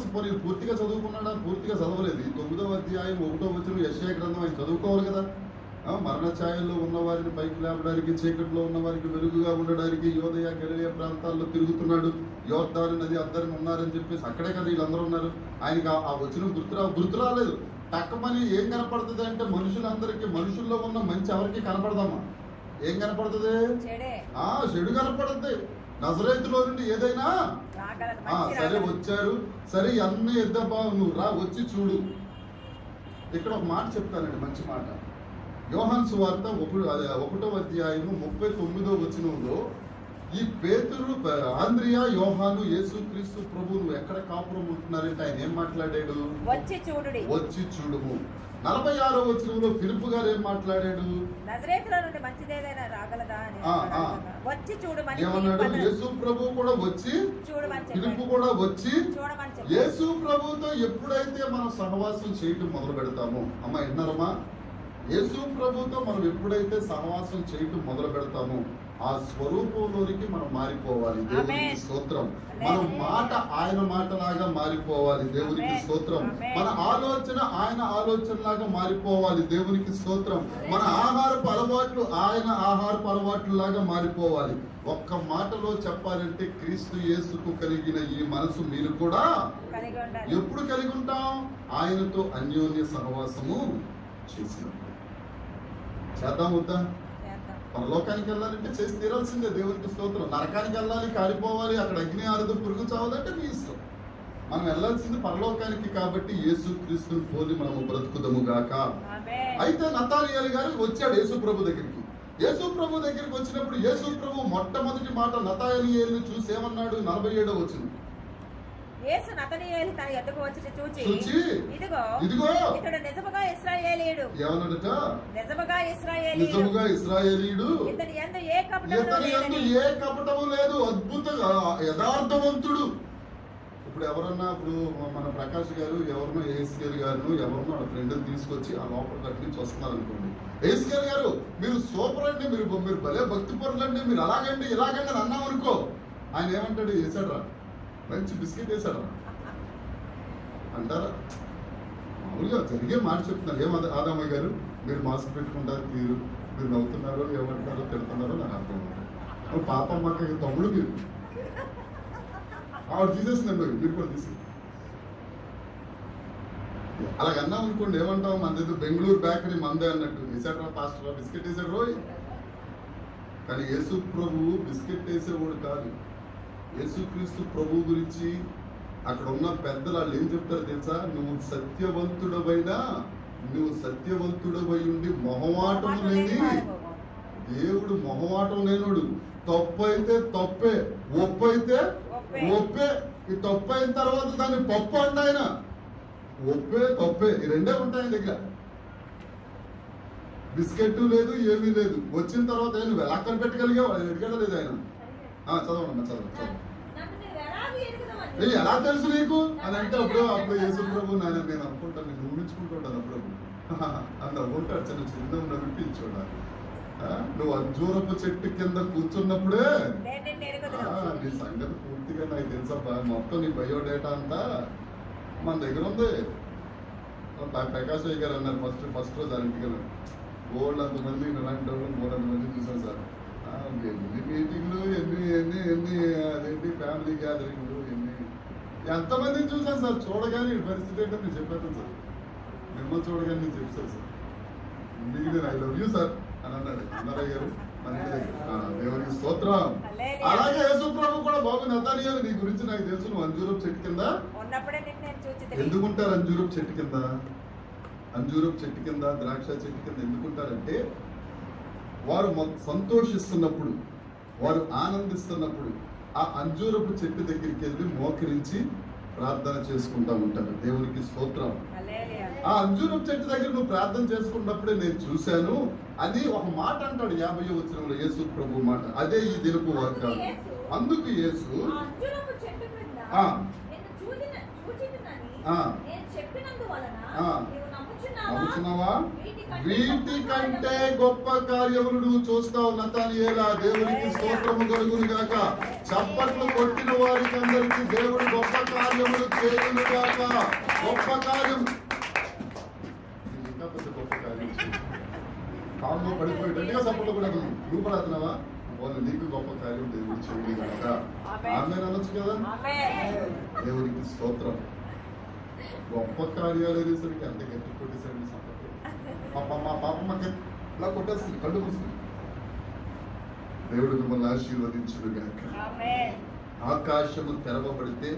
పూర్తిగా చదువుకున్నాడా? పూర్తిగా చదవలేదు. 9వ అధ్యాయం 1వ వచనం యెషయా గ్రంథం ఆయన చదువుకోవాలి కదా. మరణ ఛాయల్లో ఉన్న వారిని పైకి లేపడానికి, చీకట్లో ఉన్న వారికి వెలుగుగా ఉండడానికి యోదయ గలిలయ ప్రాంతాల్లో తిరుగుతున్నాడు. యోర్దాను నది అద్దరిని ఉన్నారని చెప్పేసి అక్కడే కదా వీళ్ళందరూ ఉన్నారు. ఆయనకి ఆ వచనం గుర్తు రాలేదు. టక్కమని ఏం కనపడుతుంది అంటే, మనుషుల్లో ఉన్న మంచి ఎవరికి కనపడదమ్మా? ఏం కనపడుతుంది? చెడు కనపడుతుంది. నజరేతులో నుండి ఏదైనా రాగలదు, సరే రాగలదు. వచ్చారు, సరే అన్నీ ఎద్దబ్బా నువ్వు రా వచ్చి చూడు. ఇక్కడ ఒక మాట చెప్తానండి, మంచి మాట. యోహాను సువార్త 1వ అధ్యాయము 39వ వచనంలో ఈ పేతురు, ఆంద్రియా, యోహాను, యేసుక్రీస్తు ప్రభు నువ్వు ఎక్కడ కాపురం ఉంటున్నారంటే ఆయన ఏం మాట్లాడాడు? వచ్చి చూడుడి, వచ్చి చూడుము. 46వ వచనంలో ఫిలిప్పు గారు ఏం మాట్లాడాడు? నజరేతులో నుండి మంచిదేదైనా రాగలదా అని వచ్చి చూడమని ఏమన్నాడు? యేసు ప్రభు కూడా వచ్చి చూడమని ఫిలిప్పు కూడా వచ్చి చూడమని చెప్పాడు. యేసు ప్రభుతో ఎప్పుడైతే మనం సహవాసం చేయటం మొదలు పెడతామో, అమ్మ విన్నారమ్మా, యేసు ప్రభుతో మనం ఎప్పుడైతే సహవాసం చేయటం మొదలు పెడతామో ఆ స్వరూపంలోనికి మనం మారిపోవాలి. దేవునికి స్తోత్రం. మన మాట ఆయన మాటలాగా మారిపోవాలి. దేవునికి స్తోత్రం. మన ఆలోచన ఆయన ఆలోచనలాగా మారిపోవాలి. దేవునికి స్తోత్రం. మన ఆహారపు అలవాట్లు ఆయన ఆహారపు అలవాట్లు లాగా మారిపోవాలి. ఒక్క మాటలో చెప్పాలంటే క్రీస్తు యేసుకు కలిగిన ఈ మనసు మీరు కూడా ఎప్పుడు కలిగి ఉంటాం? ఆయనతో అన్యోన్య సహవాసము చేసినప్పుడు. చేద్దాం వద్దా? పరలోకానికి వెళ్ళాలంటే చేసి తీరాల్సిందే. దేవునికి స్తోత్రం. నరకానికి వెళ్ళాలి, కాలిపోవాలి, అక్కడ అగ్ని ఆరదు, పురుగు చావాలంటే మీ ఇష్టం. మనం వెళ్ళాల్సింది పరలోకానికి. కాబట్టి యేసు క్రీస్తుని పోలి మనము బ్రతుకుదము గాక. అయితే నతానియేలు గారు వచ్చాడు యేసు ప్రభు దగ్గరికి. యేసు ప్రభు దగ్గరికి వచ్చినప్పుడు యేసు ప్రభు మొట్టమొదటి మాట నతానియేలుని చూసి ఏమన్నాడు? 47వ వచనం. యేసు నతనీయేలు తన యొద్దకు వచ్చి చూచి ఇదిగో ఇతడు నిజముగా ఇశ్రాయేలీయుడు. ఏమన్నాడట? నిజముగా ఇశ్రాయేలీయుడు. ఇతని యందు ఏ కపటము లేదు. అద్భుతంగా యథార్థవంతుడు. ఇప్పుడు ఎవరన్నా, ఇప్పుడు మన ప్రకాష్ గారు ఎవరినో ఏఎస్కేల్ గారు ఎవరినో వాళ్ళ ఫ్రెండ్ తీసుకొచ్చి ఆ లోపల కట్టి నుంచి వస్తున్నారు అనుకోండి. ఏఎస్కేల్ గారు మీరు సూపర్ అండి, మీరు భలే భక్తి పరులండి, మీరు అలాగండి ఇలాగండి అని అన్నాం అనుకో, ఆయన ఏమంటాడు? వేసాడు, మంచి బిస్కెట్ వేసాడు అంటారా? మామూలుగా జరిగే మాట చెప్తున్నారు. ఏం ఆదామయ్య గారు మీరు మాస్క్ పెట్టుకుంటారు, మీరు నవ్వుతున్నారో ఏమంటారో తిడుతున్నారో నాకు అర్థం అవుతుంది. పాపం మాకు తమ్ముడు మీరు ఆవిడ తీసేసిందండి, మీరు కూడా తీసి అలాగన్నాం అనుకోండి. ఏమంటాం? మన బెంగళూరు బేకరీ మందే అన్నట్టు. వేసాడు పాస్టర్ బిస్కెట్ వేసాడు రోయ్. కానీ యేసు ప్రభువు బిస్కెట్ వేసేవాడు కాదు. యేసుక్రీస్తు ప్రభు గురించి అక్కడ ఉన్న పెద్దలు వాళ్ళు ఏం చెప్తారు తెలుసా? నువ్వు సత్యవంతుడవై ఉండి మొహమాటం లేని దేవుడు. మొహమాటం లేనుడు. తప్పు అయితే తప్పే, ఒప్పు అయితే ఒప్పే. ఈ తప్పు అయిన తర్వాత దాన్ని పప్పు అండి ఆయన. ఒప్పే తప్పే ఈ రెండే ఉంటాయి దగ్గర. బిస్కెట్ లేదు, ఏమీ లేదు. వచ్చిన తర్వాత నువ్వు ఎలా కనిపెట్టగలిగావు? అది ఎడగడం లేదు ఆయన. చదవండి చదవండి. ఎలా తెలుసు నీకు అని అంటే అప్పుడు యేసు ప్రభు నేను అనుకుంటాను, నేను ఊహించుకుంటుంటాను అప్పుడప్పుడు. అంత ఉంటాడు చిన్న నడిపించోడా. నువ్వు అంజూరపు చెట్టు కింద కూర్చున్నప్పుడే నీ సంగతి పూర్తిగా నాకు తెలుసబ్బా. మొత్తం నీ బయోడేటా అంతా మన దగ్గర ఉంది. ప్రకాష్ అయ్య గారు అన్నారు ఫస్ట్ రోజు ఇంటికి గోల్డ్ అంతమంది ఇలాంటి వాళ్ళు 300 మంది చూసాను సార్. ఎన్ని మీటింగ్లు, ఎన్ని అదేంటి ఫ్యామిలీ గ్యాదరింగ్లు, ఎంతమందిని చూసాను సార్. చూడగానే పరిస్థితి ఏంటో నేను చెప్పాను సార్. మిమ్మల్ని చూడగానే నేను చెప్పాను సార్. మీకు ఐ లవ్ యూ సార్ అని అన్నాడు అన్నారయ్య గారు మన ఇంటి దగ్గర. దేవునికి స్తోత్రం. అలాగే యేసు ప్రభు కూడా బాబు నతానియేలు నీ గురించి నాకు తెలుసు, నువ్వు అంజూరపు చెట్టు కింద ఎందుకుంటారు? అంజూరపు చెట్టు కింద ద్రాక్ష చెట్టు కింద ఎందుకుంటారంటే వారు సంతోషిస్తున్నప్పుడు, వారు ఆనందిస్తున్నప్పుడు ఆ అంజూరపు చెట్టు దగ్గరికి వెళ్ళి మోకరించి ప్రార్థన చేసుకుంటా ఉంటారు. దేవునికి స్తోత్రం. ఆ అంజూరపు చెట్టు దగ్గర నువ్వు ప్రార్థన చేసుకున్నప్పుడే నేను చూశాను అని ఒక మాట అంటాడు 50వ వచనంలో యేసు ప్రభు మాట. అదే ఈ దినపు వాగ్దానం. అందుకు యేసు నమ్ముచున్నావా? వీటి కంటే గొప్ప కార్యములు నువ్వు చూస్తావు నతానియేలా. దేవునికి స్తోత్రము కలుగును గాక. చప్పట్లు కొట్టిన వారికి అందరికీ దేవుడు గొప్ప కార్యములు చేయును గాక. గొప్ప కార్యం, ఇంకా పెద్ద గొప్ప కార్యం. కాల్లో పడిపోయేటట్టుగా చప్పట్లు కూడా నువ్వు పడుతున్నావా? వాళ్ళు నీకు గొప్ప కార్యం దేవుడు చేయును గాక. ఆమె అనొచ్చు కదా. దేవునికి స్తోత్రం. గొప్ప కార్యాలు అనేసరికి అంత గట్టి కొట్టేసరికి మా పాప మాకు ఇలా కొట్టేస్తుంది, కళ్ళు కూర్చుంది. దేవుడు మిమ్మల్ని ఆశీర్వదించును గాక. ఆకాశము తెరవబడితే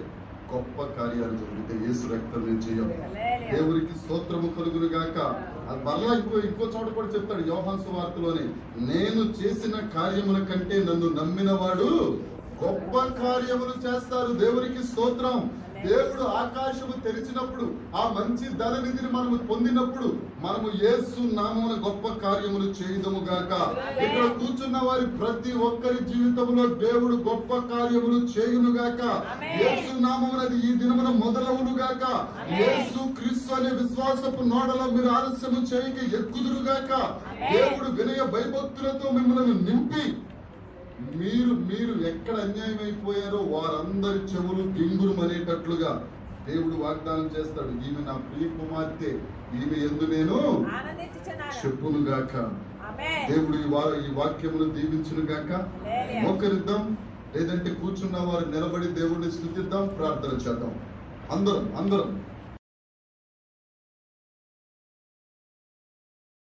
గొప్ప కార్యాలు జరిగితే యేసు రక్తం చేయాలి. దేవునికి స్తోత్రము కలుగును గాక. అది మరలా ఇంకో చోట కూడా చెప్తాడు యోహాను సువార్తలోనే, నేను చేసిన కార్యముల కంటే నన్ను నమ్మిన వాడు గొప్ప కార్యములు చేస్తారు. దేవునికి స్తోత్రం. దేవుడు ఆకాశము తెరిచినప్పుడు ఆ మంచి ధననిధిని మనము పొందినప్పుడు మనము యేసు నామమున గొప్ప కార్యములు చేయదము గాక. ఇక్కడ కూర్చున్న వారి ప్రతి ఒక్కరి జీవితంలో దేవుడు గొప్ప కార్యములు చేయును గాక. యేసు నామమునది ఈ దినమున మొదలవును గాక. యేసు క్రీస్తు అనే విశ్వాసపు నోడలో మీరు ఆలస్యము చేయక ఎక్కుదురు గాక. దేవుడు వినయ భయభక్తులతో మిమ్మల్ని నింపి మీరు ఎక్కడ అన్యాయం అయిపోయారో వారందరి చెవులు గింగురు అనేటట్లుగా దేవుడు వాగ్దానం చేస్తాడు. ఈమె నా ప్రియ కుమార్తె, ఈమె యందు నేను చెప్పును గాక. దేవుడు ఈ వాక్యమును దీవించును గాక. మోకరిద్దాం, లేదంటే కూర్చున్న వారు నిలబడి దేవుడిని స్తుతిద్దాం, ప్రార్థన చేద్దాం. అందరం